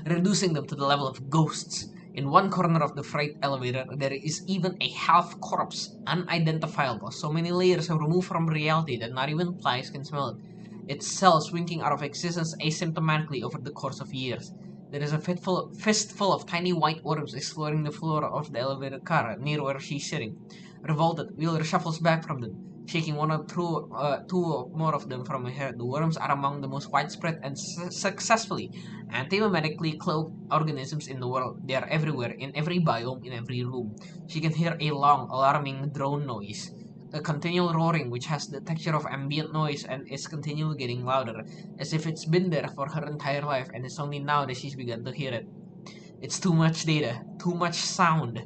reducing them to the level of ghosts. In one corner of the freight elevator, there is even a half-corpse, unidentifiable, so many layers are removed from reality that not even flies can smell it. Its cells winking out of existence asymptomatically over the course of years. There is a fistful of tiny white worms exploring the floor of the elevator car near where she's sitting. Revolted, Wheeler shuffles back from them, shaking one or two or more of them from her hair. The worms are among the most widespread and successfully anti-mimetically cloaked organisms in the world. They are everywhere, in every biome, in every room. She can hear a long, alarming drone noise. A continual roaring which has the texture of ambient noise and is continually getting louder, as if it's been there for her entire life and it's only now that she's begun to hear it. It's too much data, too much sound,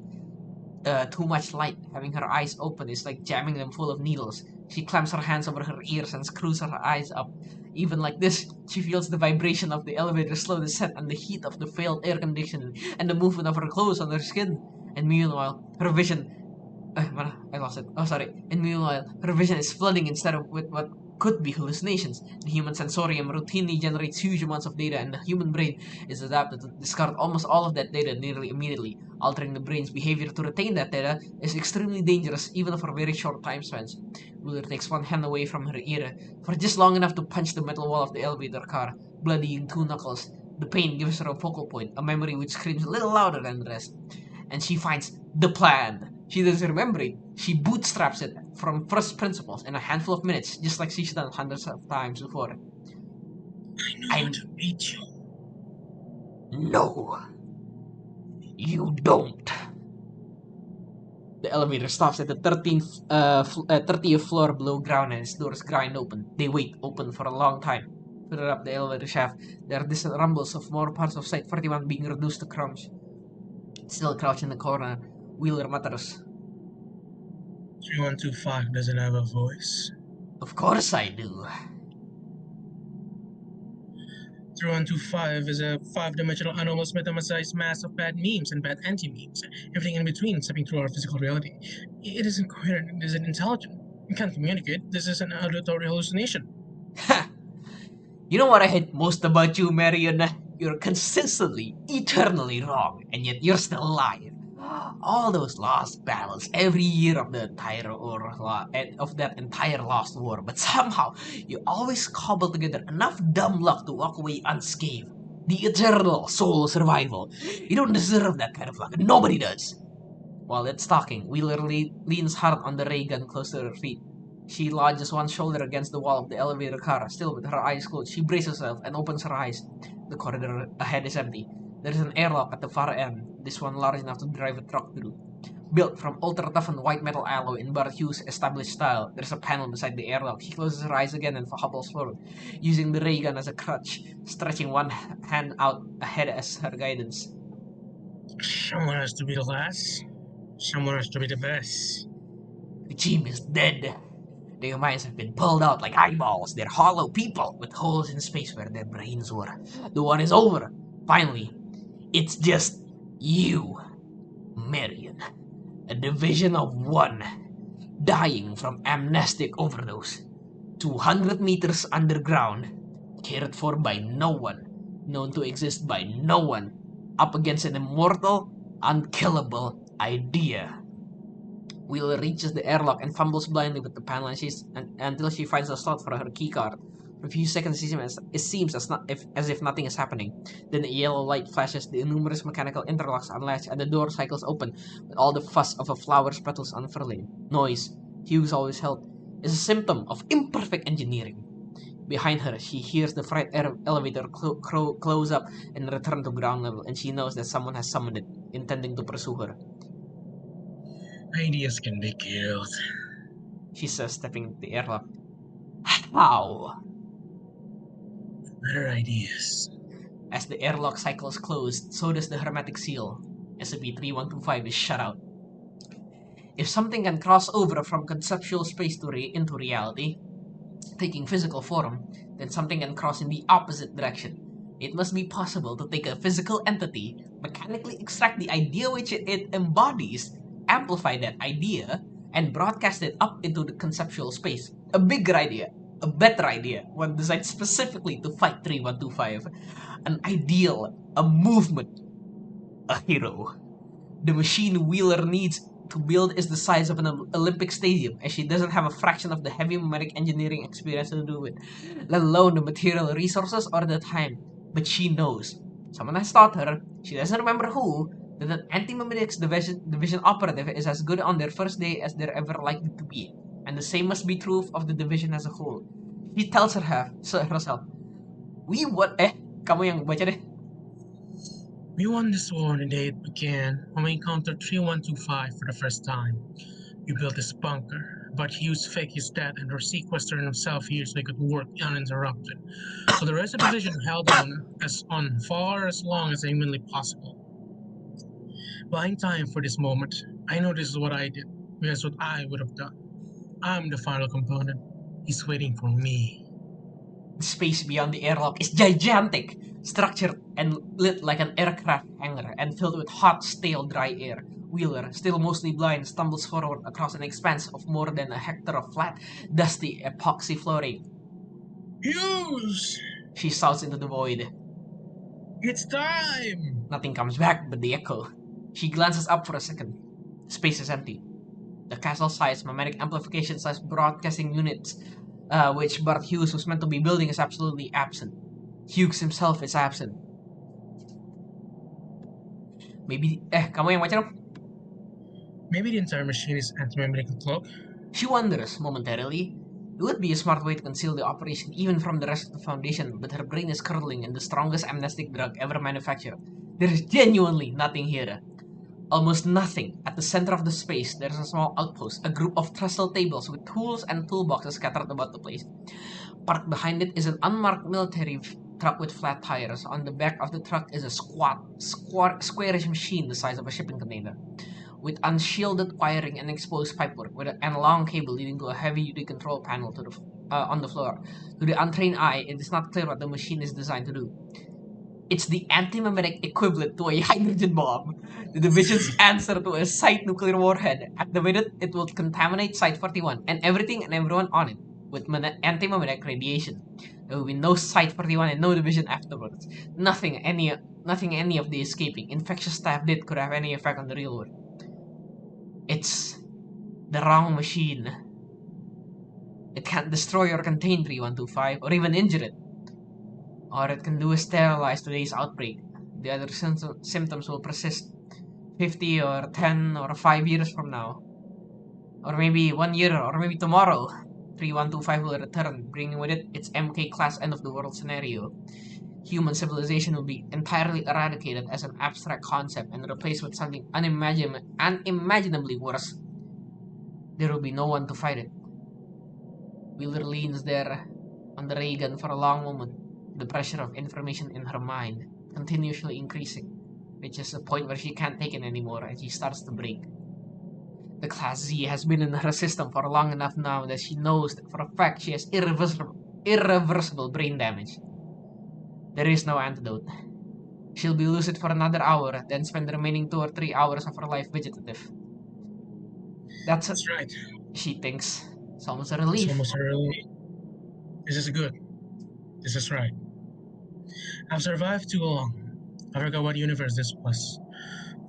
too much light. Having her eyes open is like jamming them full of needles. She clamps her hands over her ears and screws her eyes up. Even like this, she feels the vibration of the elevator slow descent and the heat of the failed air conditioning and the movement of her clothes on her skin. And meanwhile, her vision I lost it. Oh, sorry. And meanwhile, her vision is flooding instead of with what could be hallucinations. The human sensorium routinely generates huge amounts of data, and the human brain is adapted to discard almost all of that data nearly immediately. Altering the brain's behavior to retain that data is extremely dangerous, even for very short time spans. Wheeler takes one hand away from her ear, for just long enough to punch the metal wall of the elevator car, bloodying 2 knuckles. The pain gives her a focal point, a memory which screams a little louder than the rest. And she finds the plan. She doesn't remember it. She bootstraps it from first principles in a handful of minutes, just like she's done hundreds of times before. I know how to beat you. No, you don't. The elevator stops at the 30th floor below ground and its doors grind open. They wait open for a long time. Further up the elevator shaft, there are distant rumbles of more parts of Site 41 being reduced to crumbs. Still crouched in the corner, Wheeler mutters, 3125 doesn't have a voice. Of course I do. 3125 is a 5-dimensional anomalous metamorphosized mass of bad memes and bad anti-memes, everything in between stepping through our physical reality. It isn't coherent, it isn't intelligent. It can't communicate. This is an auditory hallucination. Ha! You know what I hate most about you, Marion? You're consistently, eternally wrong, and yet you're still alive. All those lost battles every year of the entire lost war, but somehow you always cobble together enough dumb luck to walk away unscathed. The eternal soul survival. You don't deserve that kind of luck. Nobody does. While it's talking, Wheeler leans hard on the ray gun close to her feet. She lodges one shoulder against the wall of the elevator car, still with her eyes closed. She braces herself and opens her eyes. The corridor ahead is empty. There is an airlock at the far end, this one large enough to drive a truck through. Built from ultra-toughened white metal alloy in Bart Hughes' established style, there's a panel beside the airlock. She closes her eyes again and hobbles forward, using the ray gun as a crutch, stretching one hand out ahead as her guidance. Someone has to be the last. Someone has to be the best. The team is dead. Their minds have been pulled out like eyeballs. They're hollow people with holes in space where their brains were. The war is over. Finally, it's just you, Marion. A division of one, dying from amnestic overdose. 200 meters underground, cared for by no one, known to exist by no one, up against an immortal, unkillable idea. Wheeler reaches the airlock and fumbles blindly with the panel until she finds a slot for her keycard. For a few seconds, it seems as if nothing is happening. Then a yellow light flashes, the numerous mechanical interlocks unlatch, and the door cycles open, with all the fuss of a flower's petals unfurling. Noise, Hughes always held, is a symptom of imperfect engineering. Behind her, she hears the freight elevator close up and return to ground level, and she knows that someone has summoned it, intending to pursue her. Ideas can be killed, she says, stepping into the airlock. How? Better ideas. As the airlock cycles closed, so does the hermetic seal. SCP-3125 is shut out. If something can cross over from conceptual space into reality, taking physical form, then something can cross in the opposite direction. It must be possible to take a physical entity, mechanically extract the idea which it embodies, amplify that idea, and broadcast it up into the conceptual space. A bigger idea, a better idea, one designed specifically to fight 3125. An ideal, a movement, a hero. The machine Wheeler needs to build is the size of an Olympic stadium, and she doesn't have a fraction of the heavy numeric engineering experience to do it, let alone the material resources or the time. But she knows. Someone has taught her, she doesn't remember who, that an anti-memetics division operative is as good on their first day as they're ever likely to be. And the same must be true of the division as a whole. She tells herself, we won. Kamu yang baca deh. We won this war the day it began, when we encountered 3125 for the first time. We built this bunker, but Hughes faked his death and sequestered himself here so he could work uninterrupted. So the rest of the division held on for as long as humanly possible. Buying time for this moment, I know this is what I did, because what I would have done. I'm the final component. He's waiting for me. The space beyond the airlock is gigantic, structured and lit like an aircraft hangar, and filled with hot, stale, dry air. Wheeler, still mostly blind, stumbles forward across an expanse of more than a hectare of flat, dusty epoxy flooring. Hughes! She shouts into the void. It's time! Nothing comes back but the echo. She glances up for a second. The space is empty. The castle-sized, memetic amplification-sized broadcasting units, which Bart Hughes was meant to be building, is absolutely absent. Hughes himself is absent. Maybe... kamu yang baca dong? Maybe the entire machine is anti-memetic cloak? She wonders, momentarily. It would be a smart way to conceal the operation even from the rest of the Foundation, but her brain is curdling in the strongest amnestic drug ever manufactured. There is genuinely nothing here. Almost nothing. At the center of the space, there is a small outpost, a group of trestle tables with tools and toolboxes scattered about the place. Parked behind it is an unmarked military truck with flat tires. On the back of the truck is a squarish machine the size of a shipping container, with unshielded wiring and exposed pipework, and a long cable leading to a heavy-duty control panel on the floor. To the untrained eye, it is not clear what the machine is designed to do. It's the anti-memetic equivalent to a hydrogen bomb, the division's answer to a site nuclear warhead. Activated, it will contaminate Site 41 and everything and everyone on it. with anti-magnetic radiation. There will be no Site-41 and no division afterwards. Nothing any of the escaping infectious staff did could have any effect on the real world. It's the wrong machine. It can't destroy or contain 3125 or even injure it. All it can do is sterilize today's outbreak. The other symptoms will persist 50 or 10 or 5 years from now. Or maybe 1 year, or maybe tomorrow. 3125 will return, bringing with it its MK-class end-of-the-world scenario. Human civilization will be entirely eradicated as an abstract concept and replaced with something unimaginably worse. There will be no one to fight it. Wheeler leans there on the ray gun for a long moment, the pressure of information in her mind continuously increasing, reaches a point where she can't take it anymore and she starts to break. The Class Z has been in her system for long enough now that she knows that for a fact she has irreversible brain damage. There is no antidote. She'll be lucid for another hour, then spend the remaining 2 or 3 hours of her life vegetative. That's right. She thinks. It's almost a It's relief. almost a relief. This is good. This is right. I've survived too long. I forgot what universe this was.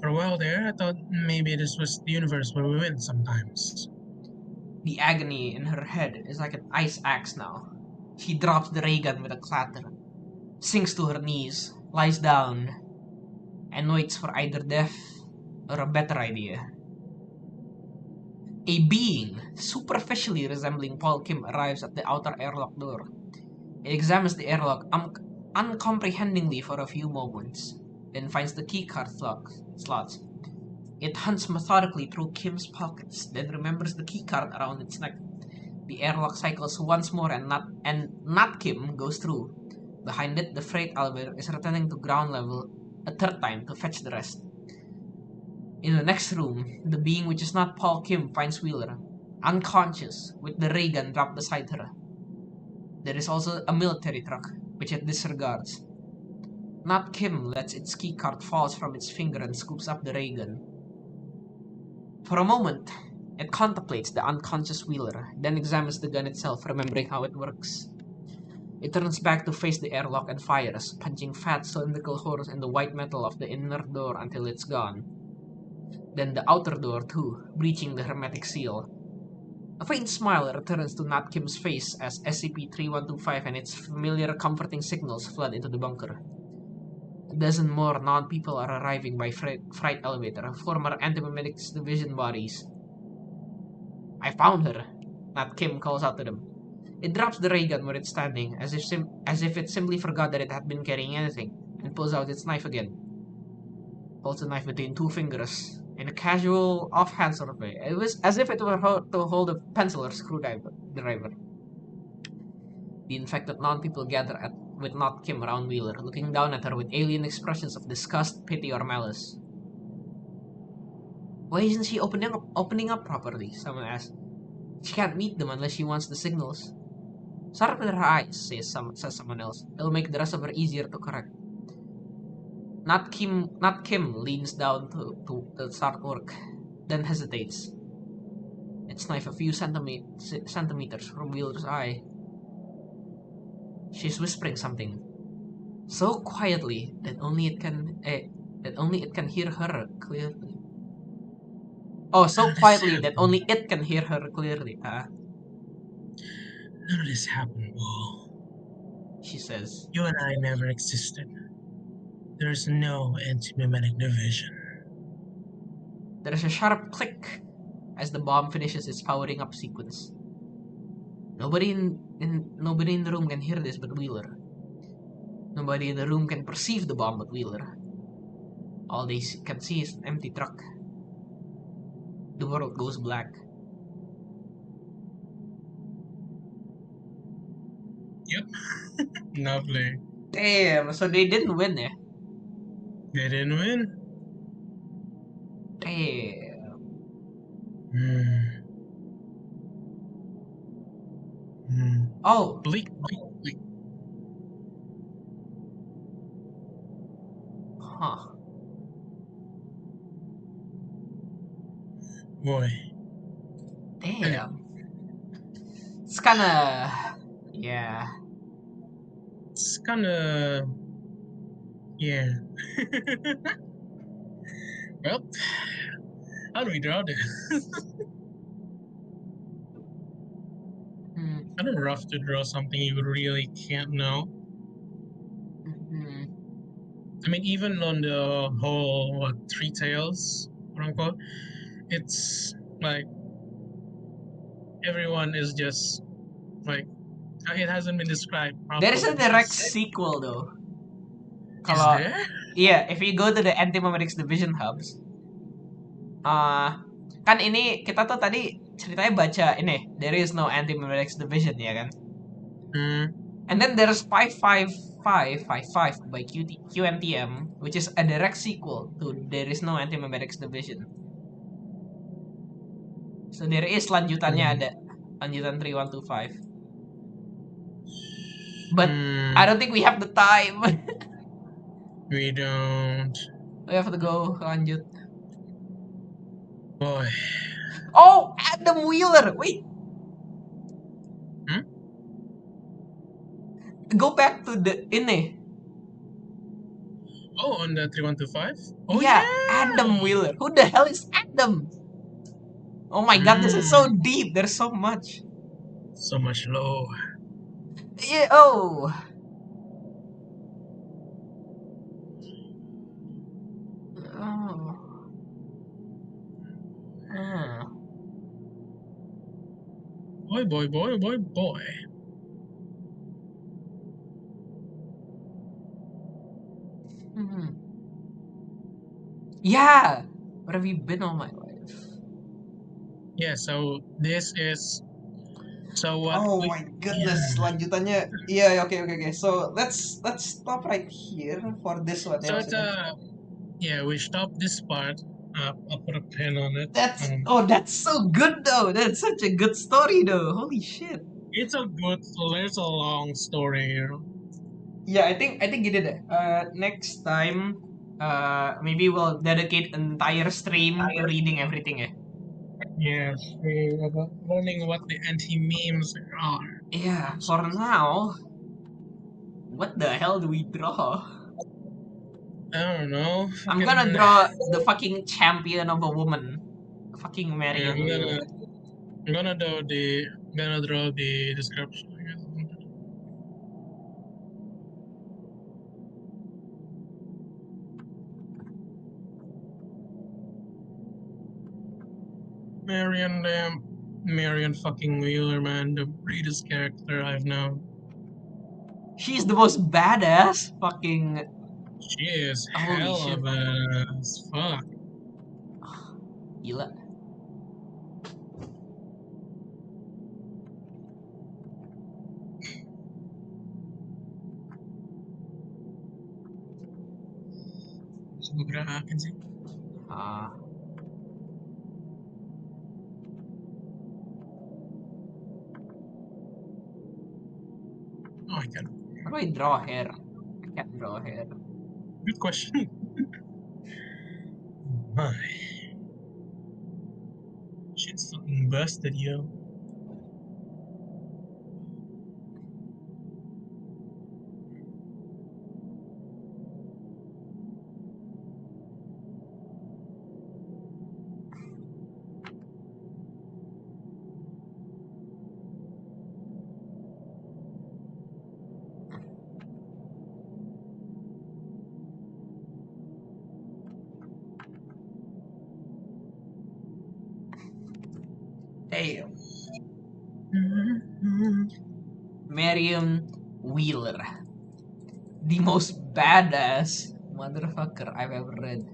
For a while there, I thought maybe this was the universe where we win sometimes. The agony in her head is like an ice axe now. She drops the ray gun with a clatter, sinks to her knees, lies down, and waits for either death or a better idea. A being superficially resembling Paul Kim arrives at the outer airlock door. It examines the airlock uncomprehendingly for a few moments, then finds the keycard slots. It hunts methodically through Kim's pockets, then remembers the keycard around its neck. The airlock cycles once more and not Kim goes through. Behind it, the freight elevator is returning to ground level a third time to fetch the rest. In the next room, the being which is not Paul Kim finds Wheeler, unconscious, with the ray gun dropped beside her. There is also a military truck, which it disregards. Not Kim lets its keycard fall from its finger and scoops up the ray gun. For a moment, it contemplates the unconscious Wheeler, then examines the gun itself, remembering how it works. It turns back to face the airlock and fires, punching fat cylindrical holes in the white metal of the inner door until it's gone. Then the outer door too, breaching the hermetic seal. A faint smile returns to Nat Kim's face as SCP-3125 and its familiar comforting signals flood into the bunker. A dozen more non-people are arriving by freight elevator, former Anti-Memetics Division bodies. I found her, Nat Kim calls out to them. It drops the ray gun where it's standing, as if it simply forgot that it had been carrying anything, and pulls out its knife again. Holds the knife between two fingers, in a casual, offhand sort of way. It was as if it were to hold a pencil or screwdriver. The infected non-people gather with Not Kim around Wheeler, looking down at her with alien expressions of disgust, pity, or malice. Why isn't she opening up properly? Someone asks. She can't meet them unless she wants the signals. Start with her eyes, says someone else. It'll make the rest of her easier to correct. Not Kim leans down to start work, then hesitates. Its knife a few centimeters from Wheeler's eye. She's whispering something, so quietly that only it can hear her clearly. Oh, so quietly that only it can hear her clearly. None of this happened, Paul. She says. You and I never existed. There's no anti-mimetic division. There's a sharp click as the bomb finishes its powering up sequence. Nobody in the room can hear this but Wheeler. Nobody in the room can perceive the bomb but Wheeler. All they can see is an empty truck. The world goes black. Yep. Lovely. Damn, so they didn't win, eh? They didn't win. Damn. Oh. Bleak. Huh. Boy. Damn. It's kinda, yeah. It's kinda, yeah. Well, how do we draw this? Hmm. Kind of rough to draw something you really can't know. Mhm. I mean, even on the whole three tails, quote unquote, it's like everyone is just like it hasn't been described There is properly. a direct sequel though. Is Kalau there? iya, if you go to the Anti-Memetics Division hubs, kan ini kita tuh tadi ceritanya baca ini, there is no Anti-Memetics Division ya kan? Hmm. And then there's 55555 by QNTM, which is a direct sequel to There is no Anti-Memetics Division. So there is lanjutannya ada, lanjutan 3125. But I don't think we have the time. We don't. We have to go lanjut. Boy. Oh, Adam Wheeler. Wait. Hmm? Go back to the ini. Oh, on the 3125? Oh, Yeah, yeah! Adam Wheeler. Who the hell is Adam? Oh my god, this is so deep. There's so much. So much low. Yeah, oh. Oh. Oh. Boy, boy, boy, boy, boy. Hmm. Yeah. Where have you been all my life? Yeah, so this is. So what Oh we. my goodness, Yeah. lanjutannya. Yeah, okay. So let's stop right here for this one ya So it's maksudnya. yeah, we stop this part. I'll put a pin on it. That's so good though. That's such a good story though. Holy shit. It's a good, there's a long story here. Yeah, I think you did it. Next time, maybe we'll dedicate an entire stream to reading everything. Yes, about learning what the anti-memes are. Yeah. For now, what the hell do we draw? I don't know. I'm Fucking, gonna draw the fucking champion of a woman, fucking yeah, Marion Wheeler. I'm gonna draw the description. I guess. Marion fucking Wheeler, man, the greatest character I've known. She's the most badass fucking. She is Holy hell shit. of a as fuck. Gila. Bisa gue gerakin sih. Ah. Oh, I can't. How do I draw hair? I can't draw hair. Good question. My. Shit's fucking busted, yo. Damn. Marion Wheeler. The most badass motherfucker I've ever read.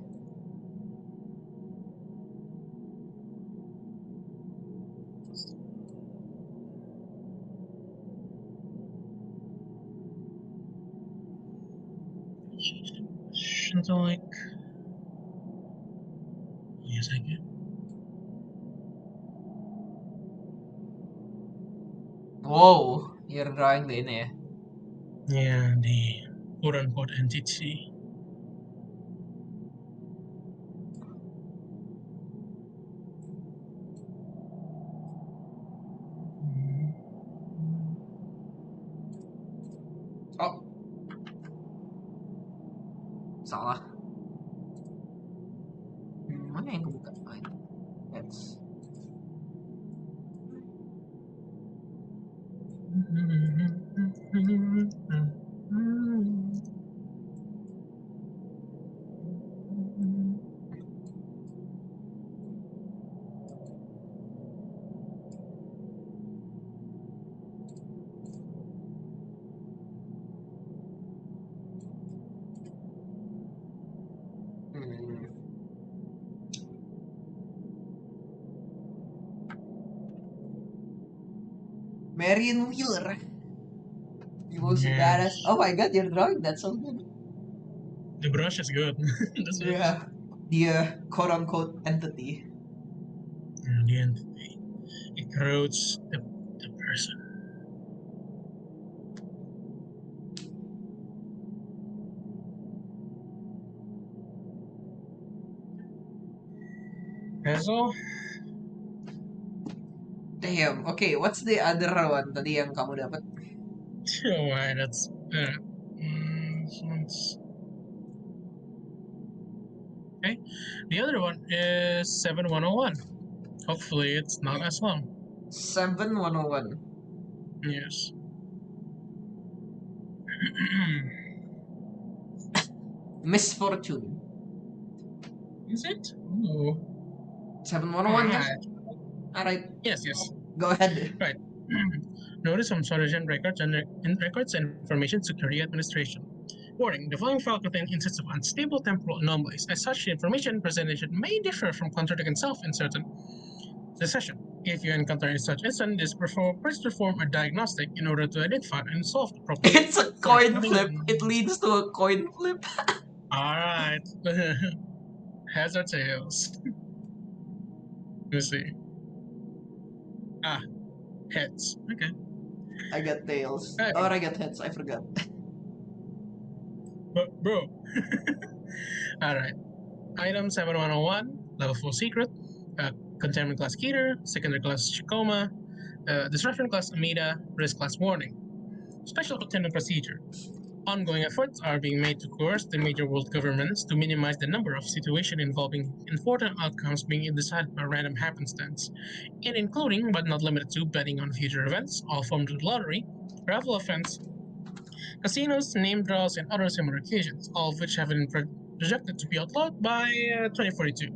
Until like. Yes, I can. Whoa, you're drawing the ini ya. Yeah, the quote unquote entity. Oh. Salah. Mana yang kebuka? Oh, ini. That's... Marion Wheeler. You most badass. Oh my god, you're drawing that so good. The brush is good. That's what Yeah. The quote unquote entity. the entity. It corrodes the person. That's all? Damn. Okay, what's the other one tadi yang kamu dapat? Oh, why, that's... okay. The other one is 7101. Hopefully it's not as long. 7101. Yes. Misfortune. Is it? Ooh. 7101 kan? Alright. Alright. Yes, yes. Go ahead. Right. Notice from storage and records and information security administration. Warning, the following file contains instances of unstable temporal anomalies. As such, information presentation may differ from contradicting itself in certain session. If you encounter any such instance, first perform a diagnostic in order to identify and solve the problem. It's a coin flip. It leads to a coin flip. Alright. Heads or tails? Let's see. Ah, heads. Okay. I got tails. Okay. Or I got heads, I forgot. But, bro. Alright. Item 7101, level 4 secret, containment class Keter, secondary class Shikoma, disruption class Amida, risk class warning. Special containment procedure. Ongoing efforts are being made to coerce the major world governments to minimize the number of situations involving important outcomes being decided by random happenstance, including but not limited to betting on future events, all forms of lottery, raffle offense, casinos, name draws, and other similar occasions, all of which have been projected to be outlawed by 2042.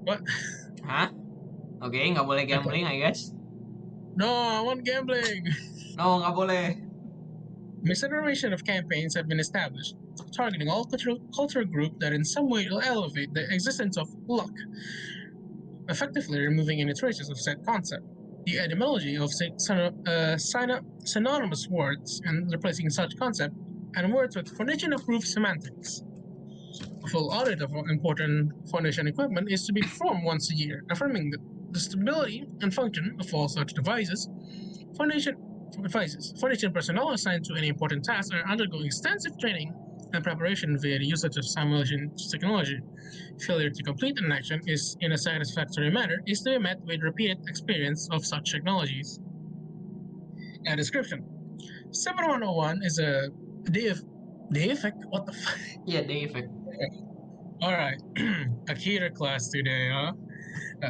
What? Hah? Okay, nggak boleh gambling, I guess. No, I want gambling! No, nggak boleh. Misinformation of campaigns have been established, targeting all cultural groups that in some way will elevate the existence of luck, effectively removing any traces of said concept. The etymology of synonymous words and replacing such concept and words with foundation-approved semantics. A full audit of important foundation equipment is to be performed once a year, affirming the stability and function of all such devices. Foundation personnel assigned to any important task are undergoing extensive training and preparation via the usage of simulation technology. Failure to complete an action is in a satisfactory manner is to be met with repeated experience of such technologies. A description. 7101 is a deific. What the fuck? Yeah, deific. Alright, a Keter class today, huh?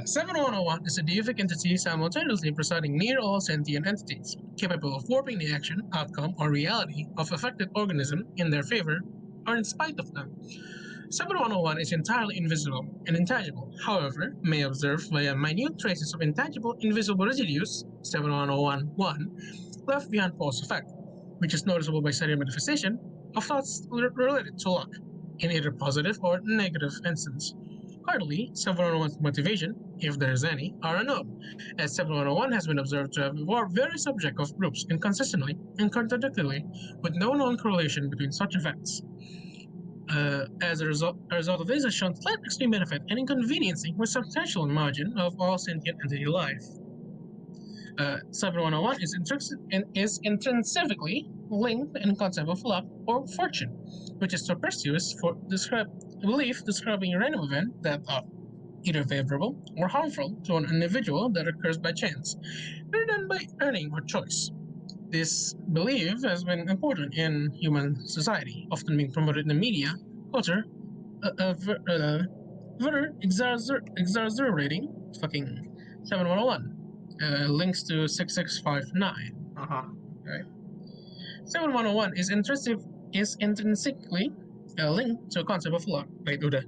7101 is a deific entity simultaneously presiding near all sentient entities, capable of warping the action, outcome, or reality of affected organism in their favor or in spite of them. 7101 is entirely invisible and intangible, however, may observe via minute traces of intangible invisible residues, 7101-1, left behind false effect, which is noticeable by steady manifestation of thoughts related to luck, in either positive or negative instance. Hardly, 7101's motivation, if there is any, are unknown, as 7101 has been observed to have evolved various subject of groups inconsistently and contradictorily, with no known correlation between such events. As a result of this, has shown slight extreme benefit and inconveniencing with substantial margin of all sentient entity life. 7101 is intrinsically linked in concept of luck or fortune, which is superstitious for belief describing a random event that are either favorable or harmful to an individual that occurs by chance, rather than by earning or choice. This belief has been important in human society, often being promoted in the media, culture, further exacerbating fucking 7101. Links to 6659. Right. 7101 is intrinsically linked to a concept of luck. Wait, udah.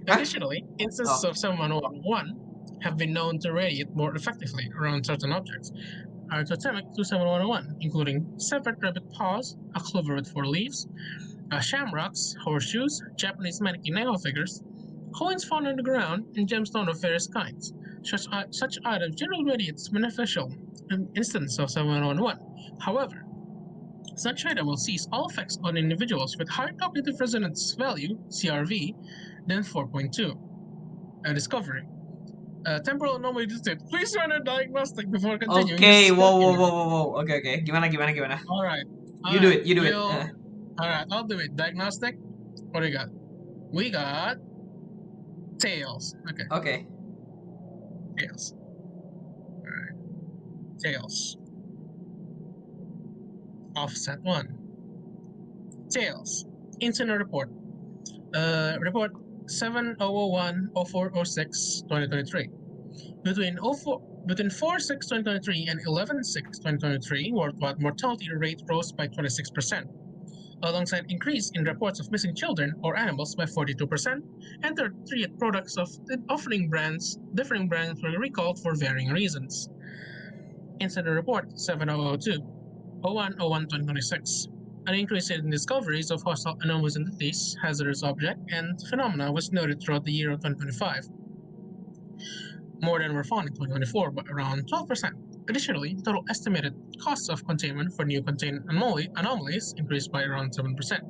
Additionally, instances of 7101 have been known to radiate more effectively around certain objects are totemic to 7101, including severed rabbit paws, a clover with 4 leaves, shamrocks, horseshoes, Japanese mannequin nail figures, coins found on the ground, and gemstones of various kinds. Such items generally radiate beneficial instance of 7111. However, such item will cease all effects on individuals with higher cognitive resonance value, CRV, than 4.2. Discovery. Temporal anomaly detected. Please run a diagnostic before continuing. Okay, whoa. Okay. Gimana? Alright. You do it. Alright, I'll do it. Diagnostic. What do we got? We got tails. Okay. Tails. Alright. Tails. Offset 1. Tails. Incident report. Report 7001-0406-2023. Between 4/6/2023 and 11/6/2023, worldwide mortality rate rose by 26%, alongside increase in reports of missing children or animals by 42%, and 38 products of differing brands were recalled for varying reasons. Incident report 7002-01/01/2026. An increase in discoveries of hostile anomalous entities, hazardous objects, and phenomena was noted throughout the year of 2025. More than were found in 2024, but around 12%. Additionally, total estimated costs of containment for new contained anomalies increased by around 7%,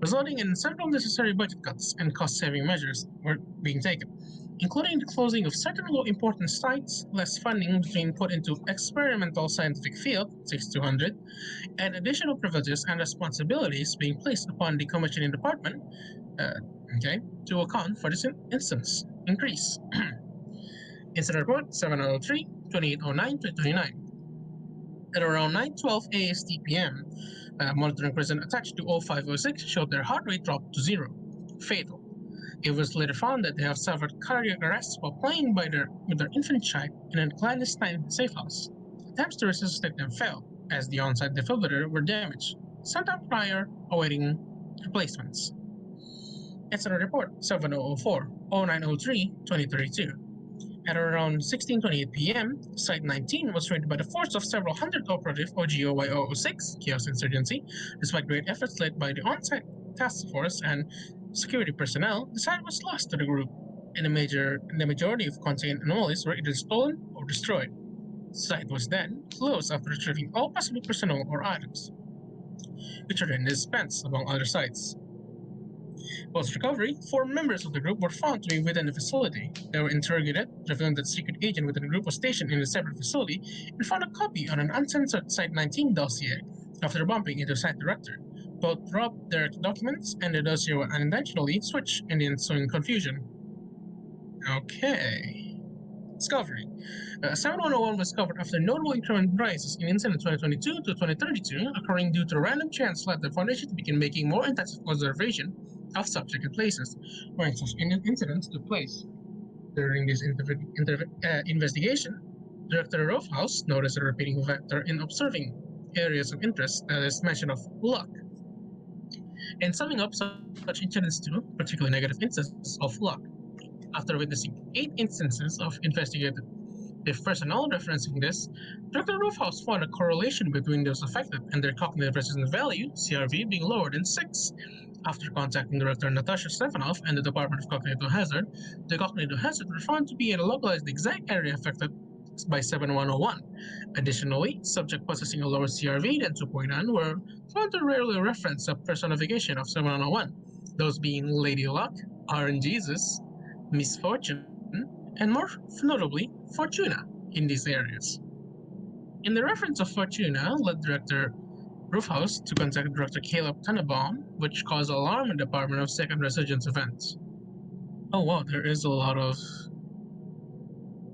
resulting in several necessary budget cuts and cost-saving measures were being taken, including the closing of certain low-importance sites, less funding being put into experimental scientific field, 6200, and additional privileges and responsibilities being placed upon the commissioning department, to account for this instance increase. Incident report 703-2809-29. At around 9:12 AST PM, monitoring person attached to 0506 showed their heart rate drop to 0. Fatal. It was later found that they have suffered cardiac arrest while playing with their infant child in a clandestine safe house. Attempts to resuscitate them failed, as the on-site defibrillator were damaged, sometime prior awaiting replacements. Incident report 7004-0903-2032. At around 16:28 p.m., Site 19 was raided by the force of several hundred operative OGOY-006 Chaos Insurgency. Despite great efforts led by the on-site task force and security personnel, the site was lost to the group, and the majority of contained anomalies were either stolen or destroyed. The site was then closed after retrieving all possible personnel or items, which were then dispensed among other sites. Post-recovery, 4 members of the group were found to be within the facility. They were interrogated, revealing that the secret agent within the group was stationed in a separate facility and found a copy on an uncensored Site 19 dossier. After bumping into Site Director, both dropped their documents and the dossier were unintentionally switched in the ensuing confusion. Okay. Discovery. 7101 was discovered after notable increment rises in incident 2022 to 2032, occurring due to random chance led the Foundation to begin making more intensive observation of subjected places where such incidents took place. During this investigation, Director Roofhouse noticed a repeating factor in observing areas of interest, that is mention of luck, and summing up such incidents to particularly negative instances of luck. After witnessing 8 instances of investigative personnel referencing this, Dr. Roofhouse found a correlation between those affected and their cognitive resonance value, CRV, being lower than 6. After contacting Director Natasha Stefanov and the Department of Cognitive Hazard, the cognitive hazard were found to be in a localized exact area affected by 7101. Additionally, subjects possessing a lower CRV than 2.9 were found to rarely reference a personification of 7101, those being Lady Luck, Orange Jesus, Misfortune, and more notably, Fortuna in these areas. In the reference of Fortuna led Director Roofhouse to contact Director Caleb Tannenbaum, which caused alarm in the Department of Second Resurgence events. Oh wow, there is a lot of...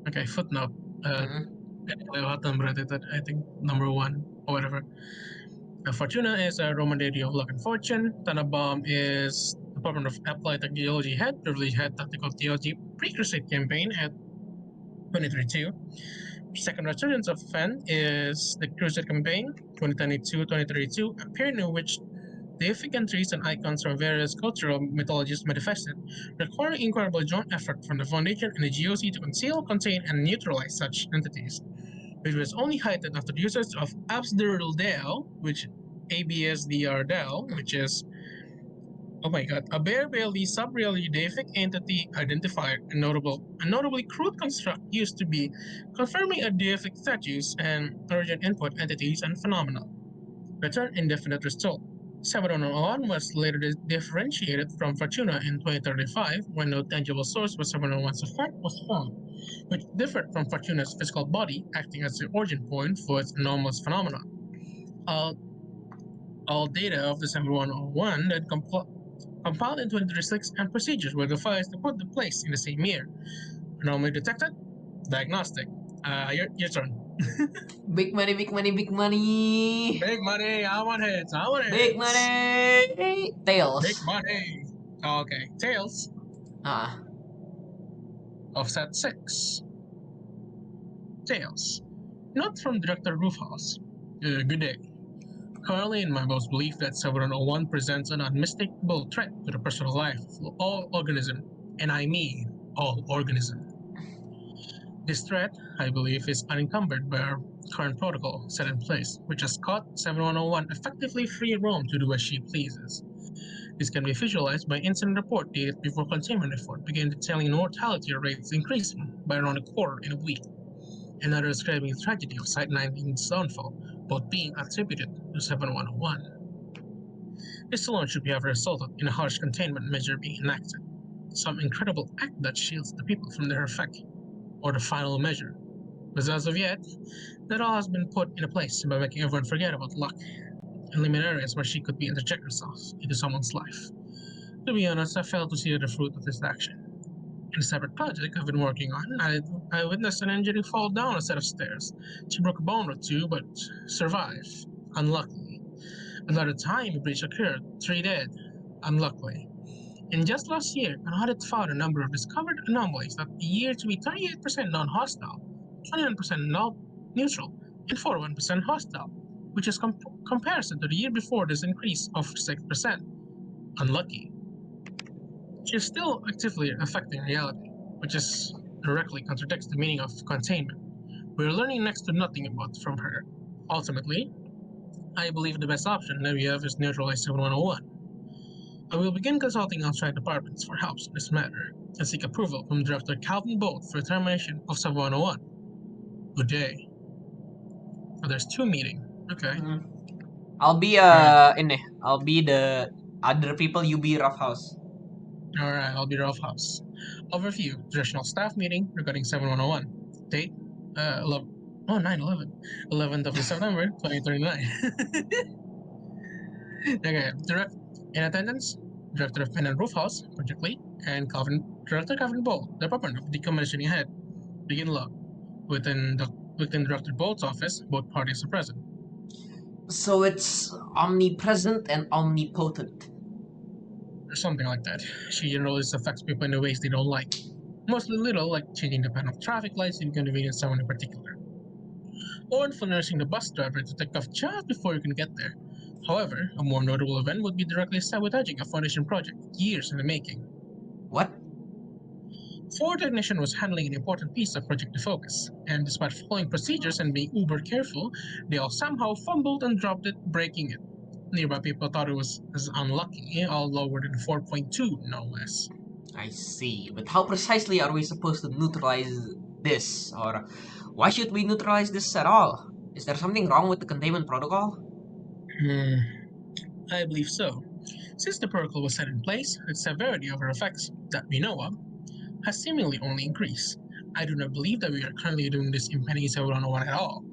Okay, footnote. I think number 1 or whatever. Fortuna is a Roman deity of luck and fortune. Tanabam is Department of Applied Technology head, privileged head tactical theology pre-crusade campaign at 2032. Second resurgence of Fen is the Crusade campaign 2022-2032, a period in which deific entries and icons from various cultural mythologies manifested, requiring incredible joint effort from the Foundation and the GOC to conceal, contain, and neutralize such entities, which was only heightened after the usage of Absderdel, which ABSDRDel, which is, oh my god, a bare-barely sub-reality deific entity identifier, a notably crude construct used to be confirming a deific status and origin input entities and phenomena. Return indefinite result. 701 was later differentiated from Fortuna in 2035 when no tangible source for 701's effect was found, which differed from Fortuna's physical body, acting as the origin point for its anomalous phenomena. All data of the 701 then compiled in 2036 and procedures were devised to put the place in the same year. Anomaly detected, diagnostic. Your turn. Big money, big money, big money. Big money, I want heads, I want heads. Big money. Tails. Big money. Okay, tails. Offset 6. Tails. Not from Director Roofhouse. Good day. Currently, in my most belief that 701 presents an unmistakable threat to the personal life of all organism, and I mean all organism. This threat, I believe, is unencumbered by our current protocol set in place, which has caught 7101 effectively free roam to do as she pleases. This can be visualized by incident report dated before containment effort began detailing mortality rates increasing by around a quarter in a week. Another describing the tragedy of Site 19's downfall, both being attributed to 7101. This alone should have resulted in a harsh containment measure being enacted, some incredible act that shields the people from their effect, or the final measure. But as of yet, that all has been put in place by making everyone forget about luck and limit areas where she could be interject herself into someone's life. To be honest, I failed to see the fruit of this action. In a separate project I've been working on, I witnessed an engineer fall down a set of stairs. She broke a bone or two, but survived, unluckily. Another time a breach occurred, 3 dead, unluckily. And just last year, an audit found a number of discovered anomalies that appear to be 38% non-hostile, 29% neutral, and 41% hostile, which is comparison to the year before this increase of 6%. Unlucky. She is still actively affecting reality, which directly contradicts the meaning of containment. We are learning next to nothing about from her. Ultimately, I believe the best option that we have is neutralize 7101. I will begin consulting outside departments for help in this matter, and seek approval from Director Calvin Bolt for termination of 7101. Good day. Oh, there's 2 meeting. Okay. I'll be I'll be the other people, you be Roughhouse. Alright, I'll be Roughhouse. Overview, traditional staff meeting regarding 7101. Date, 9/11. 11th of September, 2039. Okay, in attendance, Director of Pen and Roof House, Project Lead, and Director Calvin Bolt, Department of Decommissioning Head. Begin log. Within Director Bolt's office, both parties are present. So it's omnipresent and omnipotent. Or something like that. She generally affects people in ways they don't like. Mostly little, like changing the pattern of traffic lights to inconvenience someone in particular. Or influencing the bus driver to take off just before you can get there. However, a more notable event would be directly sabotaging a Foundation project, years in the making. What? Ford Technician was handling an important piece of Project Defocus, and despite following procedures and being uber careful, they all somehow fumbled and dropped it, breaking it. Nearby people thought it was as unlucky, all lower than 4.2, no less. I see, but how precisely are we supposed to neutralize this? Or why should we neutralize this at all? Is there something wrong with the containment protocol? I believe so. Since the protocol was set in place, the severity of her effects, that we know of, has seemingly only increased. I do not believe that we are currently doing this impending 701 at all,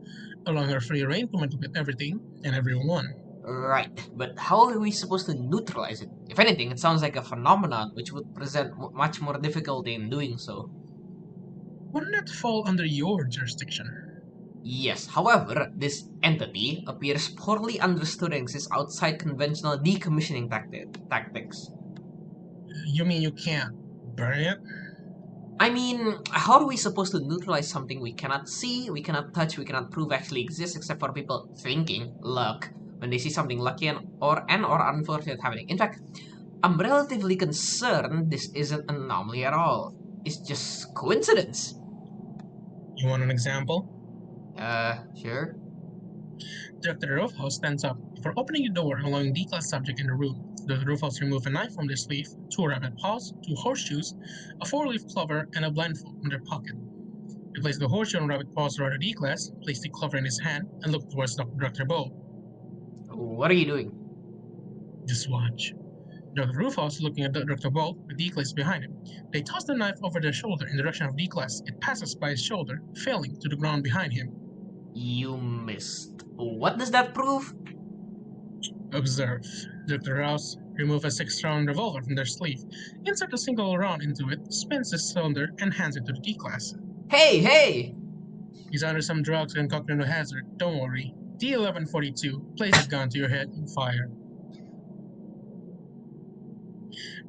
allowing her free reign to manipulate everything and everyone. Right, but how are we supposed to neutralize it? If anything, it sounds like a phenomenon which would present much more difficulty in doing so. Wouldn't that fall under your jurisdiction? Yes, however, this entity appears poorly understood and exists outside conventional decommissioning tactics. You mean you can't burn it? I mean, how are we supposed to neutralize something we cannot see, we cannot touch, we cannot prove actually exists, except for people thinking luck when they see something lucky or unfortunate happening? In fact, I'm relatively concerned this isn't an anomaly at all. It's just coincidence. You want an example? Sure. Dr. Roofhouse stands up before opening the door and allowing D-class subject in the room. Dr. Roofhouse removes a knife from their sleeve, 2 rabbit paws, 2 horseshoes, a 4-leaf clover, and a blindfold from their pocket. He placed the horseshoe and rabbit paws around the D-class, placed the clover in his hand, and looked towards Dr. Bow. What are you doing? Just watch. Dr. Roofhouse looking at Dr. Bow with D-class behind him. They toss the knife over their shoulder in the direction of D-class. It passes by his shoulder, falling to the ground behind him. You missed. What does that prove? Observe. Dr. Rouse removes a 6-round revolver from their sleeve, inserts a single round into it, spins the cylinder, and hands it to the D-class. Hey! He's under some drugs and cognitive hazard. Don't worry. D1142, place his gun to your head and fire.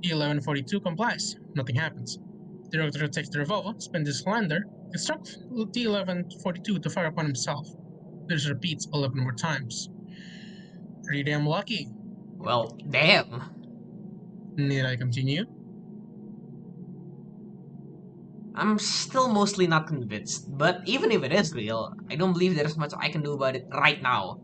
D1142 complies. Nothing happens. The doctor takes the revolver, spins the cylinder, instructs D1142 to fire upon himself. This repeats 11 more times. Pretty damn lucky. Well, damn. Need I continue? I'm still mostly not convinced, but even if it is real, I don't believe there's much I can do about it right now.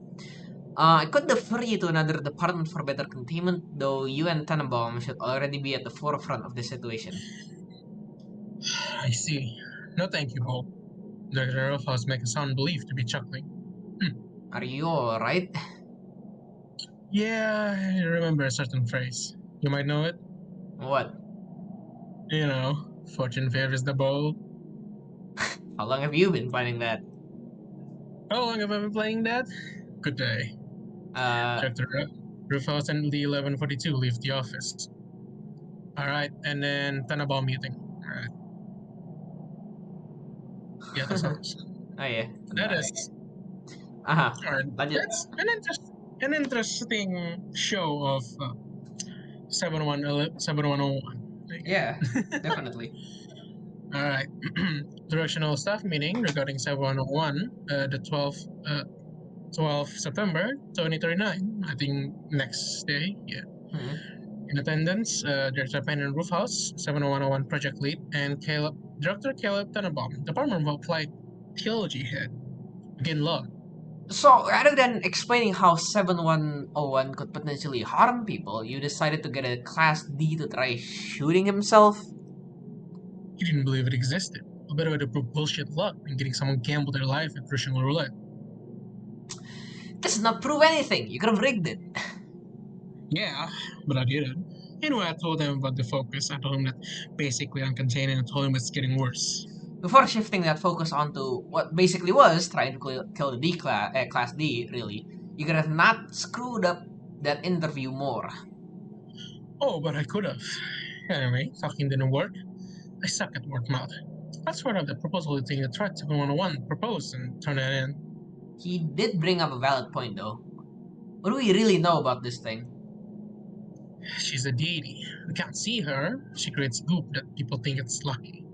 I could defer you to another department for better containment, though you and Tannenbaum should already be at the forefront of this situation. I see. No thank you, Bolt. Dr. Roofhouse makes a sound believed to be chuckling. Are you alright? Yeah, I remember a certain phrase. You might know it? What? You know, fortune favors the bold. How long have you been planning that? How long have I been playing that? Good day. Dr. Roofhouse and the 1142 leave the office. Alright, and then Tannenbaum meeting. Alright. Yeah, that sounds. Oh yeah. That is. Alright, that's an interesting show of 7101. Yeah, definitely. Alright. Directional staff meeting regarding 7101, the 12th September 2039. I think next day, yeah. In attendance, Director Penn and Roofhouse, 7101 Project Lead, and Dr. Caleb Tannenbaum, Department of Applied Theology Head. Begin law. So, rather than explaining how 7101 could potentially harm people, you decided to get a Class D to try shooting himself? He didn't believe it existed. A better way to prove bullshit luck than getting someone gamble their life at Russian roulette. This does not prove anything. You could have rigged it. Yeah, but I didn't. Anyway, I told him about the focus. I told him that basically I'm contained and I told him it's getting worse. Before shifting that focus onto what basically was trying to kill the Class D, really, you could have not screwed up that interview more. Oh, but I could have. Anyway, talking didn't work. I suck at word mouth. That's part of the proposal to take the threat 7101 proposed and turn it in. He did bring up a valid point, though. What do we really know about this thing? She's a deity. We can't see her. She creates goop that people think it's lucky.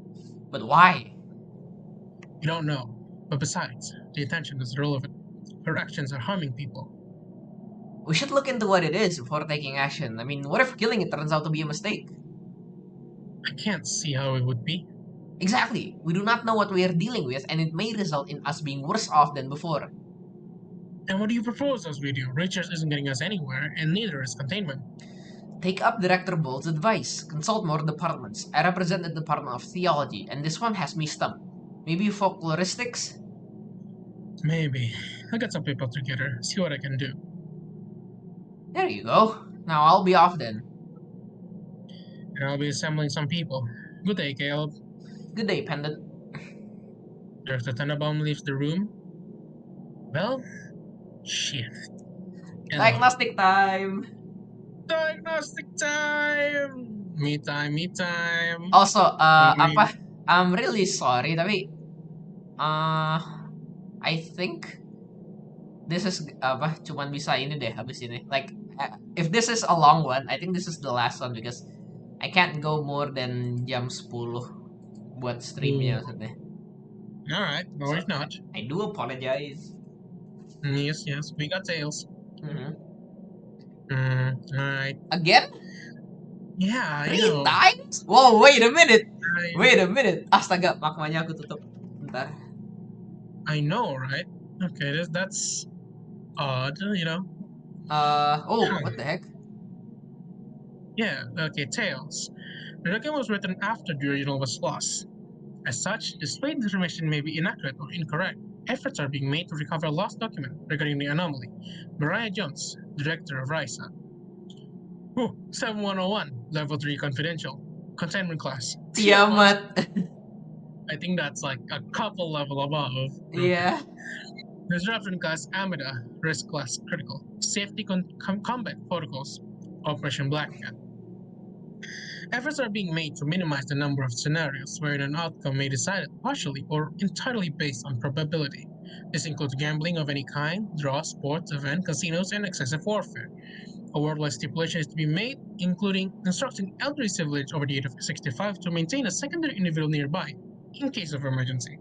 But why? We don't know. But besides, the intention is irrelevant. Her actions are harming people. We should look into what it is before taking action. I mean, what if killing it turns out to be a mistake? I can't see how it would be. Exactly. We do not know what we are dealing with, and it may result in us being worse off than before. And what do you propose as we do? Richards isn't getting us anywhere, and neither is containment. Take up Director Bolt's advice. Consult more departments. I represent the Department of Theology, and this one has me stumped. Maybe folkloristics? Maybe. I'll get some people together, see what I can do. There you go. Now I'll be off then. And I'll be assembling some people. Good day, Caleb. Good day, Pendant. Director Tannenbaum leaves the room. Well, shit. Diagnostic time! Diagnostic time! Me time. Also, I'm really sorry, tapi... I think this is cuman bisa ini deh habis ini. Like if this is a long one, I think this is the last one because I can't go more than jam 10 buat streamnya maksudnya. Alright, no, So it's not. I do apologize. Yes, we got tails. Mhm. Alright. Again? Yeah, 3 times? Wow, wait a minute. I, Wait a minute. Astaga, makmanya aku tutup. Bentar. I know, right? Okay, that's odd, Oh, Huh. what the heck? Yeah, okay, tails. The document was written after the original was lost. As such, displayed information may be inaccurate or incorrect. Efforts are being made to recover a lost document regarding the anomaly. Mariah Jones, Director of RISA. 7101, Level 3 Confidential. Containment Class. Tiamat. I think that's like a couple level above. Yeah. Disruption Class Amida, Risk Class Critical. Safety Combat Protocols. Operation Black Cat. Efforts are being made to minimize the number of scenarios where an outcome may be decided partially or entirely based on probability. This includes gambling of any kind, draw, sports, event, casinos, and excessive warfare. A worldwide stipulation is to be made, including instructing elderly civilians over the age of 65 to maintain a secondary individual nearby in case of emergency.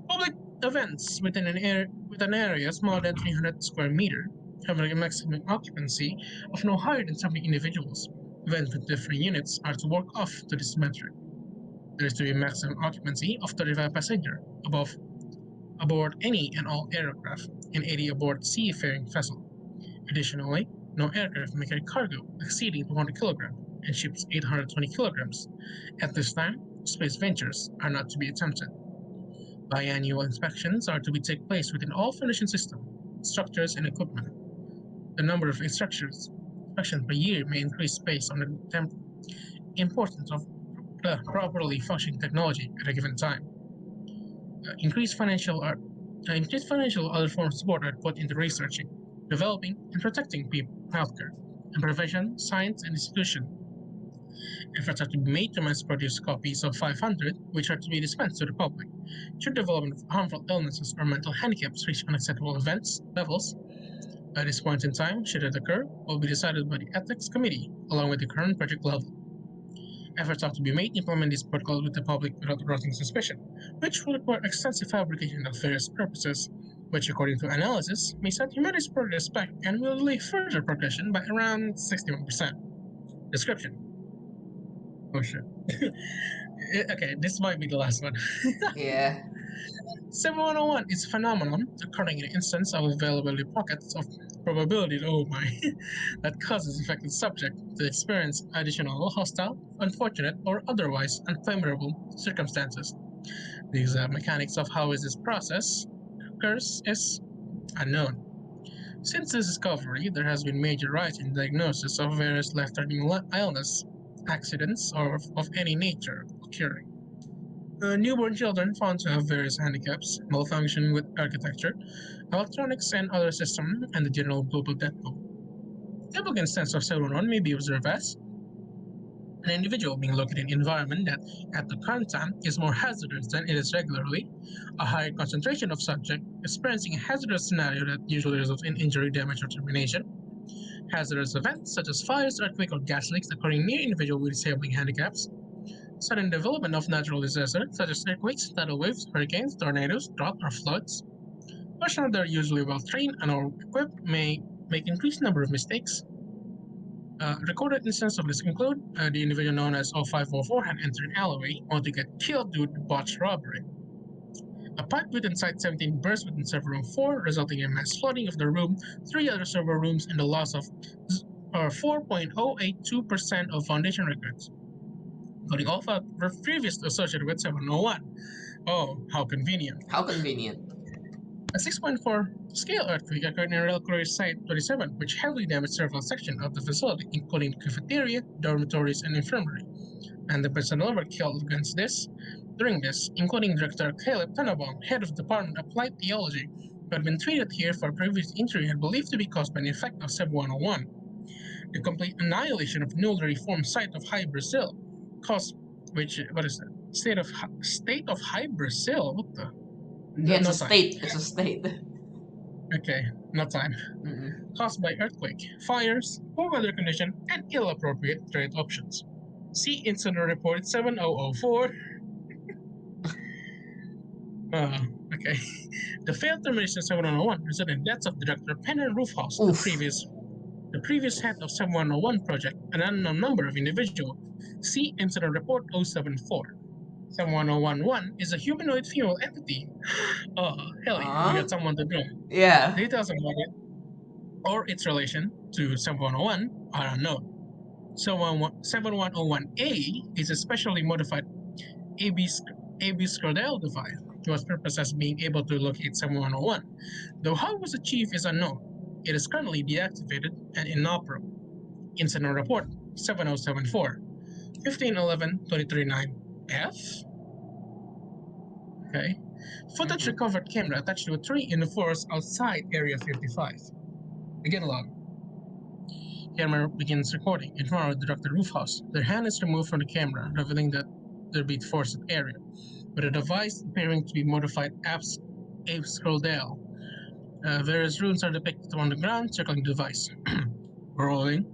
Public events within an area smaller than 300 square meter having a maximum occupancy of no higher than 70 individuals. Events with different units are to work off to this metric. There is to be a maximum occupancy of 35 passengers aboard any and all aircraft and 80 aboard seafaring vessel. Additionally, no aircraft may carry cargo exceeding 200 kilograms and ships 820 kilograms. At this time, space ventures are not to be attempted. Biannual inspections are to take place within all foundation systems, structures, and equipment. The number of inspections per year may increase based on the importance of properly functioning technology at a given time. Increased financial other forms of support are put into researching, developing, and protecting people, healthcare, and prevention, science, and institution. Efforts are to be made to mass-produce copies of 500, which are to be dispensed to the public. Should development of harmful illnesses or mental handicaps reach unacceptable levels, at this point in time, should it occur, will be decided by the Ethics Committee, along with the current project level. Efforts are to be made to implement these protocols with the public without arousing suspicion, which will require extensive fabrication of various purposes, which, according to analysis, may set humanity's progress back and will delay further progression by around 61%. Description. Oh shit. Okay, this might be the last one. Yeah. 7101 is a phenomenon occurring in an instance of availability pockets of probability, oh my, that causes affected subject to experience additional hostile, unfortunate, or otherwise unfavorable circumstances. The exact mechanics of how this process occurs is unknown. Since this discovery, there has been major rise in diagnosis of various life-threatening illness, accidents, or of any nature occurring. Newborn children found to have various handicaps, malfunction with architecture, electronics, and other systems, and the general global death toll. Typical instance of 711 may be observed as an individual being located in an environment that, at the current time, is more hazardous than it is regularly, a higher concentration of subject experiencing a hazardous scenario that usually results in injury, damage, or termination, hazardous events such as fires, earthquake, or gas leaks occurring near individuals with disabling handicaps, sudden development of natural disasters such as earthquakes, tidal waves, hurricanes, tornadoes, drought, or floods. Personnel that are usually well trained and or equipped may make increased number of mistakes. Recorded instances of this include the individual known as 0544 had entered an alleyway only to get killed due to botched robbery. A pipe within Site 17 burst within server room 4, resulting in mass flooding of the room, 3 other server rooms, and the loss of 4.082% of foundation records, including all files were previously associated with 701. Oh, how convenient. How convenient. A 6.4 scale earthquake occurred in Rail Career Site 27, which heavily damaged several sections of the facility, including the cafeteria, dormitories, and infirmary. And the personnel were killed during this, including Director Caleb Tannenbaum, head of the Department of Applied Theology, who had been treated here for a previous injury and believed to be caused by an effect of SEB 101. The complete annihilation of newly reformed site of High Brazil caused, state of High Brazil? What the? Yeah, it's No a time. state. It's a state. Okay, no time. Caused by earthquake, fires, poor weather condition, and ill-appropriate trade options. See Incident Report 7004. Okay. The failed termination 7101 resulted in deaths of Director Penner Roofhouse, the previous head of 7101 project, and an unknown number of individuals. See Incident Report 074. 71011 is a humanoid female entity. Oh, hell yeah, we got someone to know. Yeah. Details about it or its relation to 7101 are unknown. 7101A is a specially modified AB Scrodel device whose purpose as being able to locate 7101. Though how it was achieved is unknown. It is currently deactivated and inoperable. Incident Report 7074 1511-239F. Okay. Footage recovered camera attached to a tree in the forest outside Area 55. Again log. Camera begins recording in front of the Dr. Roofhouse. Their hand is removed from the camera, revealing that they're being forested area, with a device appearing to be modified Abe Scroll. Various runes are depicted on the ground, circling the device. Rolling.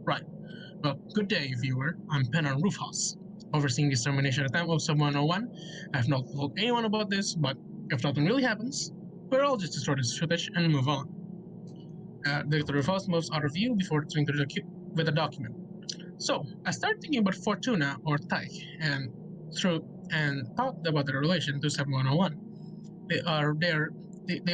Right. Well, good day, viewer. I'm Penner Roofhouse, overseeing the extermination attempt of 7101. I have not told anyone about this, but if nothing really happens, we'll all just destroy this footage and move on. Dr. Roofhouse moves out of view before returning to the with a document. So, I started thinking about Fortuna or Tyke and thought about their relation to 7101. They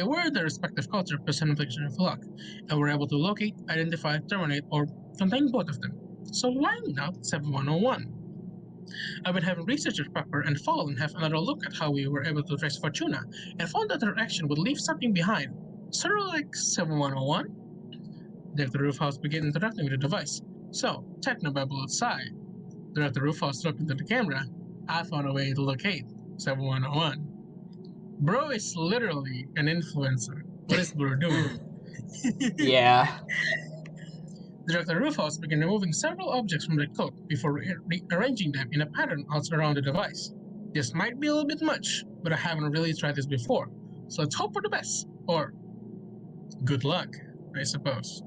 were their respective culture personification of luck, and were able to locate, identify, terminate, or contain both of them. So why not 7101? I've been having researchers Pepper and Fall and have another look at how we were able to trace Fortuna, and found that her action would leave something behind, sort of like 7101. Dr. Roofhouse began interacting with the device. So, technobabble aside, Dr. Roofhouse looked into the camera. I found a way to locate 7101. Bro is literally an influencer. What is Bro doing? Yeah. Dr. Roofhouse began removing several objects from the coat before rearranging them in a pattern all around the device. This might be a little bit much, but I haven't really tried this before, so let's hope for the best. Or good luck, I suppose.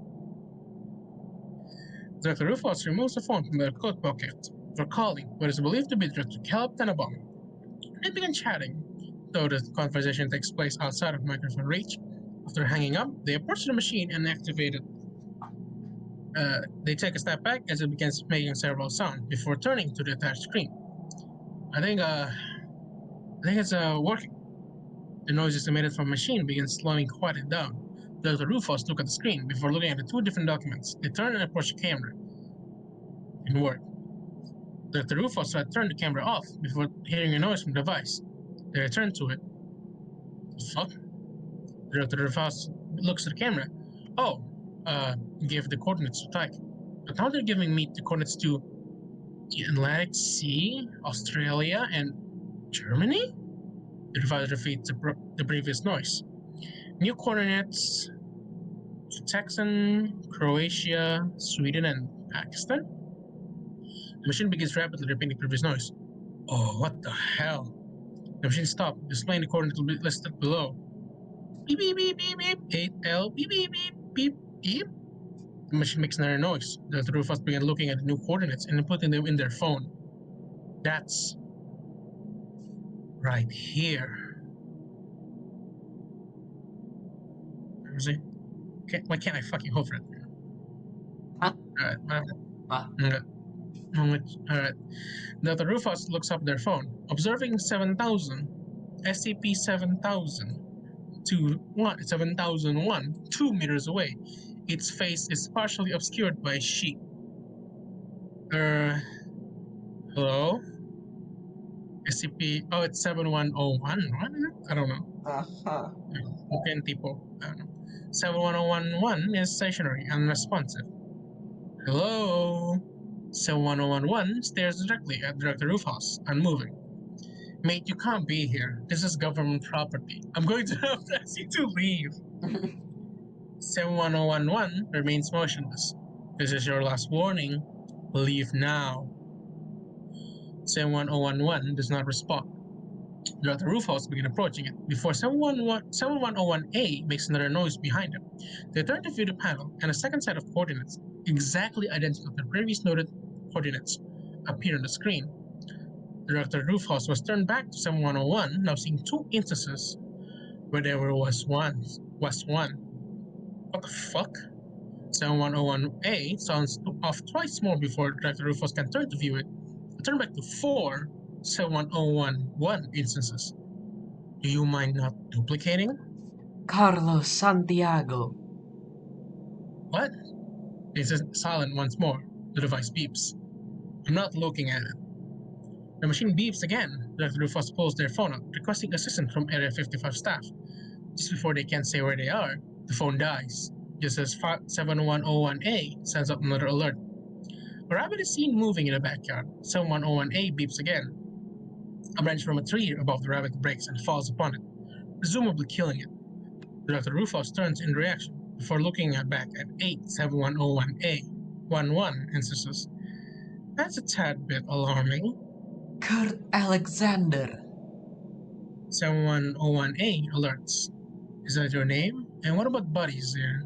Dr. Roofhouse removes the phone from the coat pocket for calling what is believed to be Dr. Caleb Tenenbaum. They begin chatting, though the conversation takes place outside of microphone reach. After hanging up, they approach the machine and activate it. They take a step back as it begins making several sounds before turning to the attached screen. I think it's working. The noises emitted from the machine begin slowing quieted down. The Roofhouse look at the screen before looking at the two different documents. They turn and approach the camera. In work. The Roofhouse turned the camera off before hearing a noise from the device. They return to it. Fuck? The Roofhouse looks at the camera. Oh, give the coordinates to Tyke. But now they're giving me the coordinates to the Atlantic Sea, Australia, and Germany? The device repeats the previous noise. New coordinates to Texan, Croatia, Sweden, and Pakistan? The machine begins rapidly repeating the previous noise. Oh, what the hell? The machine stopped, displaying the coordinates listed below. Beep, beep, beep, beep, beep, 8L, beep, beep, beep, beep, beep. The machine makes another noise. The Roofhouse began looking at the new coordinates and putting them in their phone. That's right here. Where is it? Why can't I fucking hover it? Huh? Alright, Alright. The Roofhouse looks up their phone, observing 7,000, SCP 7000, 7001, 2 meters away. Its face is partially obscured by a sheet. Hello? SCP, oh, it's 7101, what is it? I don't know. Okay, tipo, I don't know. 71011 is stationary and unresponsive. Hello? 71011 stares directly at Director Roofhouse, unmoving. Mate, you can't be here. This is government property. I'm going to have to ask you to leave. 71011 remains motionless. This is your last warning. Leave now. 71011 does not respond. Director Rufus begin approaching it before 7101A makes another noise behind them. They turn to view the panel, and a second set of coordinates, exactly identical to the previous noted coordinates, appear on the screen. Director Rufus was turned back to 7101, now seeing two instances where there was one. What the fuck? 7101A sounds off twice more before Director Rufus can turn to view it. Turn back to 4 71011 instances. Do you mind not duplicating? Carlos Santiago. What? It's silent once more. The device beeps. I'm not looking at it. The machine beeps again. Director Rufus pulls their phone out, requesting assistance from Area 55 staff. Just before they can say where they are, the phone dies. Just as 7101A sends out another alert. A rabbit is seen moving in the backyard. 7101A beeps again. A branch from a tree above the rabbit breaks and falls upon it, presumably killing it. Director Rufus turns in reaction before looking back at 87101A, 11 instances. That's a tad bit alarming. Kurt Alexander. 7101A alerts. Is that your name? And what about buddies there?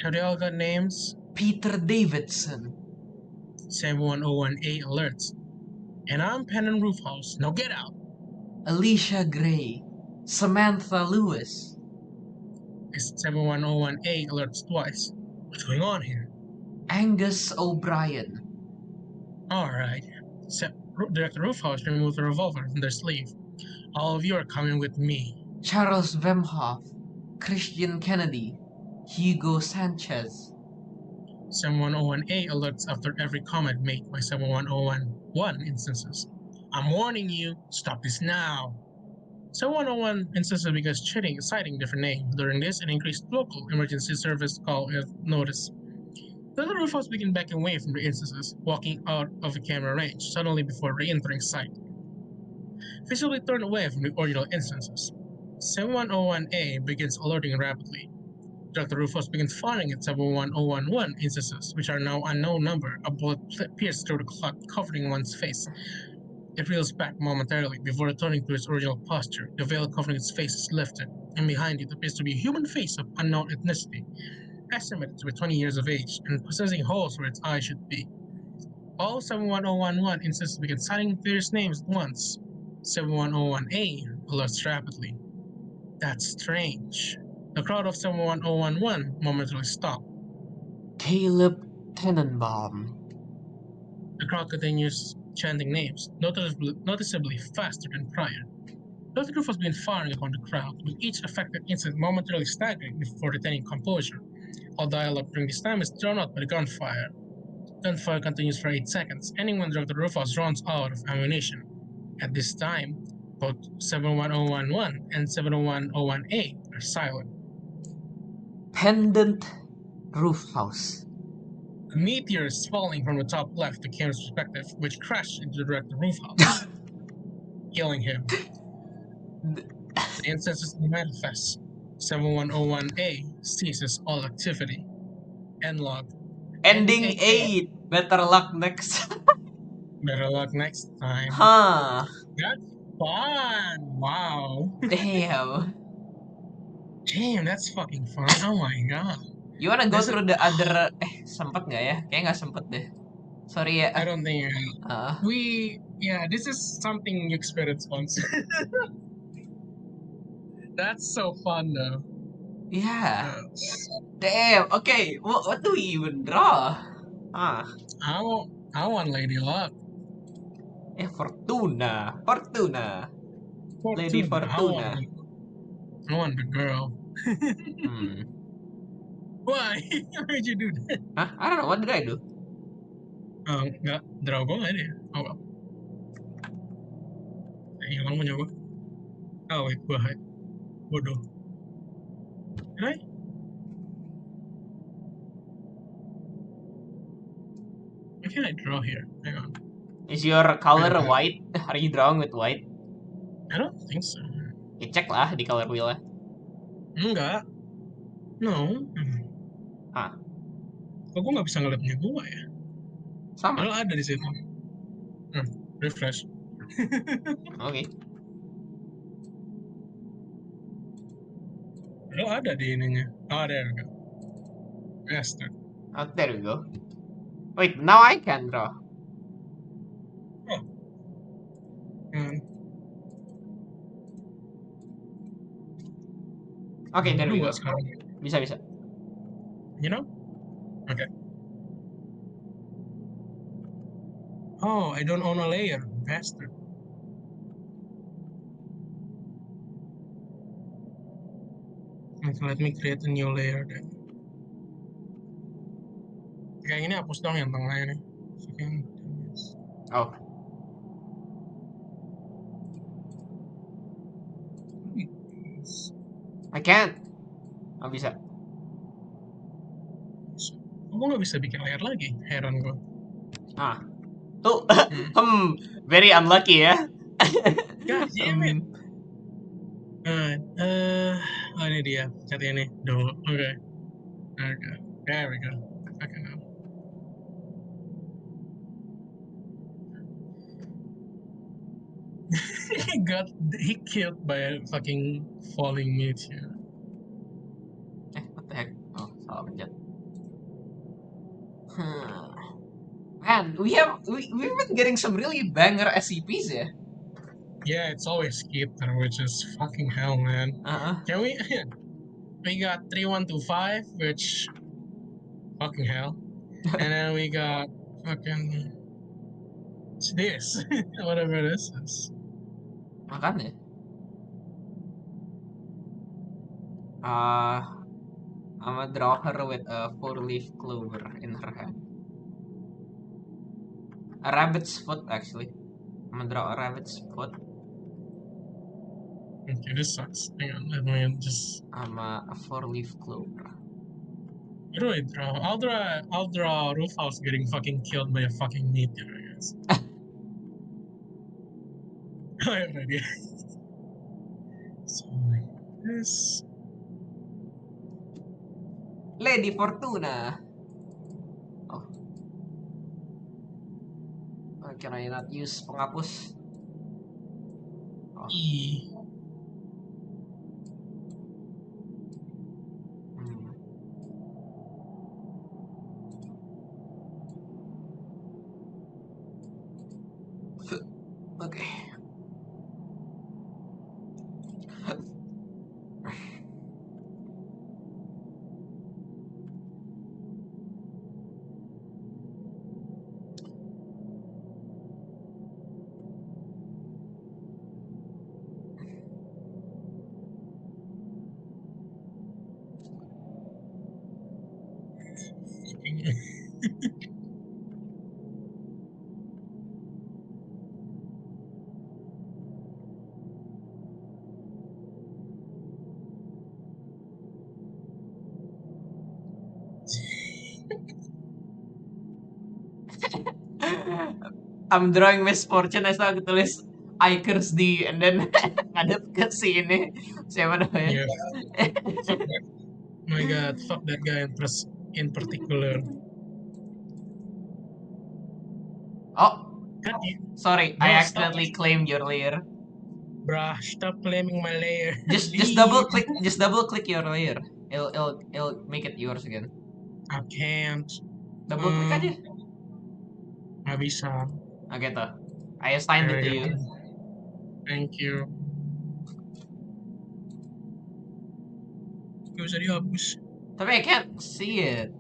Have they all got names? Peter Davidson. 7101A alerts. And I'm Penn Rufus. Now get out! Alicia Gray. Samantha Lewis. 7101A alerts twice. What's going on here? Angus O'Brien. Alright. Director Rufus removed the revolver from their sleeve. All of you are coming with me. Charles Wemhoff. Christian Kennedy. Hugo Sanchez. 7101A alerts after every comment made by 7101 instances. I'm warning you, stop this now. 7101 instances because citing different names. During this, an increased local emergency service call is noticed. Director Rufus begin backing away from the instances, walking out of the camera range, suddenly before re-entering sight. Visibly turned away from the original instances. 7101A begins alerting rapidly. Dr. Rufus begins firing at 71011 instances, which are now unknown number. A bullet pierced through the cloth, covering one's face. It reels back momentarily before returning to its original posture. The veil covering its face is lifted, and behind it appears to be a human face of unknown ethnicity, estimated to be 20 years of age, and possessing holes where its eyes should be. All 71011 instances begin signing various names at once. 71011A alerts rapidly. That's strange. The crowd of 71011 momentarily stopped. Caleb Tenenbaum. The crowd continues chanting names, noticeably faster than prior. Dr. Rufus began firing upon the crowd, with each affected instant momentarily staggering before retaining composure. All dialogue during this time is thrown out by the gunfire. Gunfire continues for 8 seconds, ending when Dr. Rufus runs out of ammunition. At this time, both 71011 and 71011A are silent. Pendant Roof House. A meteor is falling from the top left to camera's perspective, which crashed into the Director Roof House, killing him. The instances manifest. 7101A ceases all activity. End log. Ending 8. Better luck next. Better luck next time. Huh. That's fun. Wow. Damn. Damn, that's fucking fun. Oh my god. You wanna go through the other... sempet nggak ya? Kayaknya nggak sempet deh. Sorry ya. I don't think... this is something you experience once. That's so fun though. Yeah. Damn. Okay. What do we even draw? I want Lady Luck. Fortuna. Lady Fortuna. I want the girl. Why? Why'd you do that? Huh? I don't know. What did I do? Nggak, draw gue nggak ada ya? Oh, well. Hilang punya gue. Oh, wait, gue hide. Bodoh. Can I? Why can't I draw here? Hang on. Is your color white? Are you drawing with white? I don't think so. Ya cek lah di color wheel-nya. Enggak. No. Kok gue nggak bisa ngeliat punya gue ya? Sama. Kalau ada di situ. refresh. Oke. Okay. Lo ada di ininya. Oh, there we go. Bastard. Oh, there we go. Wait, now I can draw. Oh. Okay, there we go. Sekarang. Bisa. You know? Okay. Oh, I don't own a layer. Bastard. Okay, let me create a new layer then. Kayak ini hapus dong yang tengahnya nih. Oh. I can't. Oh, bisa. Kok nggak bisa bikin layer lagi? Heran gue. Ah. Tuh. Very unlucky ya. God damn it. Oh ini dia. Cat ini. Dulu. Okay. There we go. Okay, now. He killed by a fucking falling meteor. What the heck? Oh, salah pencet. Man, we've been getting some really banger SCPs ya. Yeah, it's always Skeeter, which is fucking hell, man. Can we? We got 3125, which fucking hell, and then we got fucking this, whatever this is. Makanya. I'm gonna draw her with a 4-leaf clover in her hand. A rabbit's foot, actually. I'm gonna draw a rabbit's foot. Okay, this sucks. Hang on, let me just. A 4-leaf clover. What do I draw? I'll draw Roof House getting fucking killed by a fucking meteor, I guess. I have an idea. So like this. Lady Fortuna. Oh. Can I not use penghapus? Oh. E. Okay. I'm drawing misfortune, asal aku tulis I curse thee and then ngadep ke si ini. Siapa namanya? Yeah. Fuck that. My god, fuck that guy in particular. Oh, God, sorry, bro, I accidentally claimed your layer. Bruh, stop claiming my layer. Just double click your layer. It'll make it yours again. I can't. Double click aja. Nggak bisa. Okay, tuh. I assigned it to you. Thank you. Gak usah dihapus. Tapi I can't see it.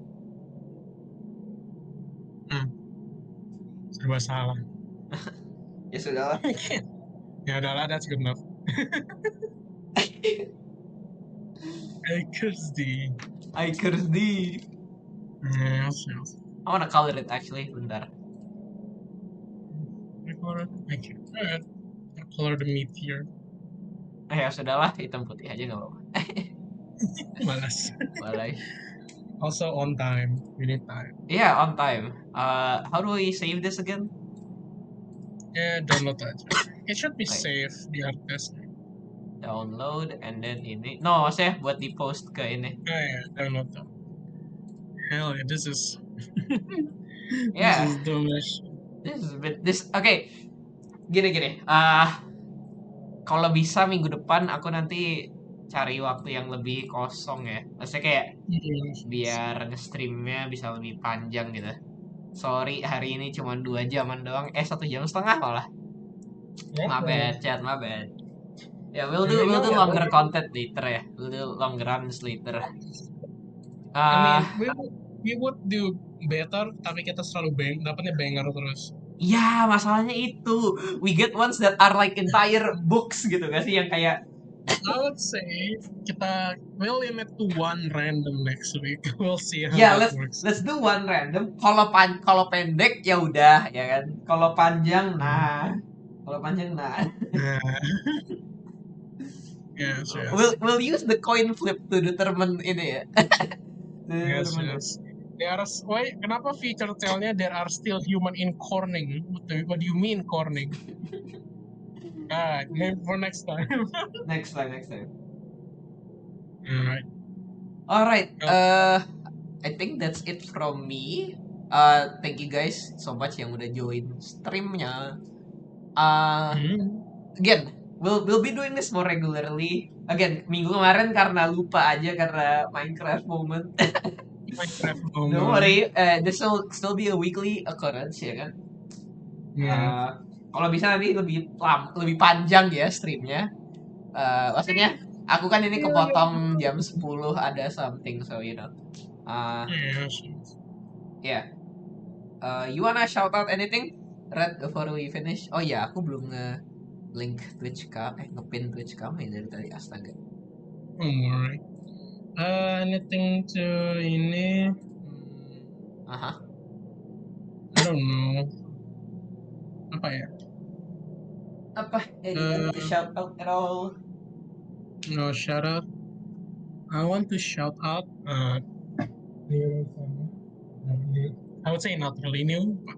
Serba salah. Ya sudah lah. Ya udahlah, that's good enough. I curse thee. I curse thee. Yes. I wanna color it actually. Bentar. I can't. Alright. I'll color the meteor. Ya sudahlah, hitam putih aja nggak apa-apa. Malas. Balai. Also on time. We need time. Yeah, on time. How do we save this again? Yeah, download aja. It should be safe di harddisk. Download and then ini. No, maksudnya buat di post ke ini. Oh yeah, download that. Hell yeah, this is. Yeah. This is dumbish. Okay. Gini. Kalau bisa minggu depan aku nanti cari waktu yang lebih kosong ya. Maksudnya kayak Yes. biar nge-streamnya bisa lebih panjang gitu. Sorry, hari ini cuma 2 jaman doang. 1,5 jam malah. My bad, chat, my bad. Yeah, I we'll know do it. longer content later ya. We'll do longer runs later. I mean, Ah, we would do better, tapi kita selalu dapatnya banger terus. ya masalahnya itu. We get ones that are like entire books gitu gak sih yang kayak I would say we'll limit to one random next week. We'll see how ya that works. let's do one random. Kalau pendek ya udah ya kan. Kalau panjang nah. Nah, yes, yes, We'll use the coin flip to determine ini ya. yes, Determine. yes. Why? Kenapa feature tell-nya there are still human in corning? What do you mean corning? Maybe for next time. Next time. Alright. Alright. Well, I think that's it from me. Thank you guys so much yang udah join streamnya. Again, we'll be doing this more regularly. Again, minggu kemarin karena lupa aja karena Minecraft moment. Minecraft Don't moment. worry, this will still be a weekly occurrence ya kan. Kalau bisa nanti lebih panjang ya streamnya. Maksudnya aku kan ini kepotong jam 10 ada something, so you know. Yeah. You wanna shout out anything, Red, before we finish? Oh ya, aku belum nge-link Twitch ngepin Twitch kamu ya dari tadi, astaga. Alright. Anything to ini? I don't know. Apa ya? Anything to shout out at all? No, shout out. I want to shout out. I would say not really new, but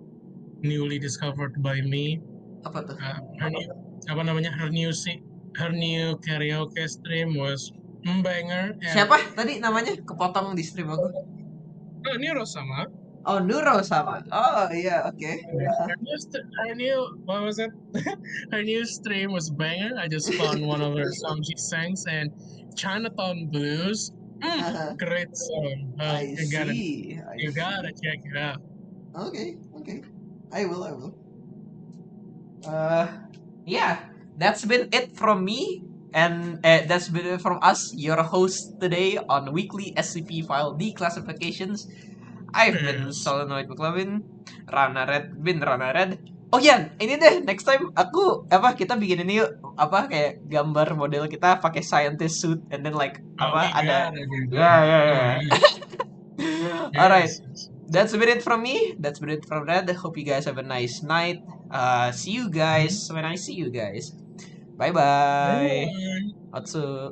newly discovered by me. Apa tuh? Her new karaoke stream was banger. Siapa tadi namanya? Kepotong di stream aku. Nero sama. Oh, Nuro sama. Oh iya, oke. Her new stream was banger. I just found one of her songs she sings, and Chinatown Blues. Great song. You gotta check it out. Okay. I will. Yeah, that's been it from me. And that's been it from us, your host today on weekly SCP File declassifications. I've been solanoide.bsky.social, Rana Red. Oh iya, ini deh next time kita bikin ini yuk, kayak gambar model kita pakai scientist suit and then like ada. Yeah. Alright, that's been it from me. That's been it from Red. Hope you guys have a nice night. See you guys when I see you guys. Bye. Atsu.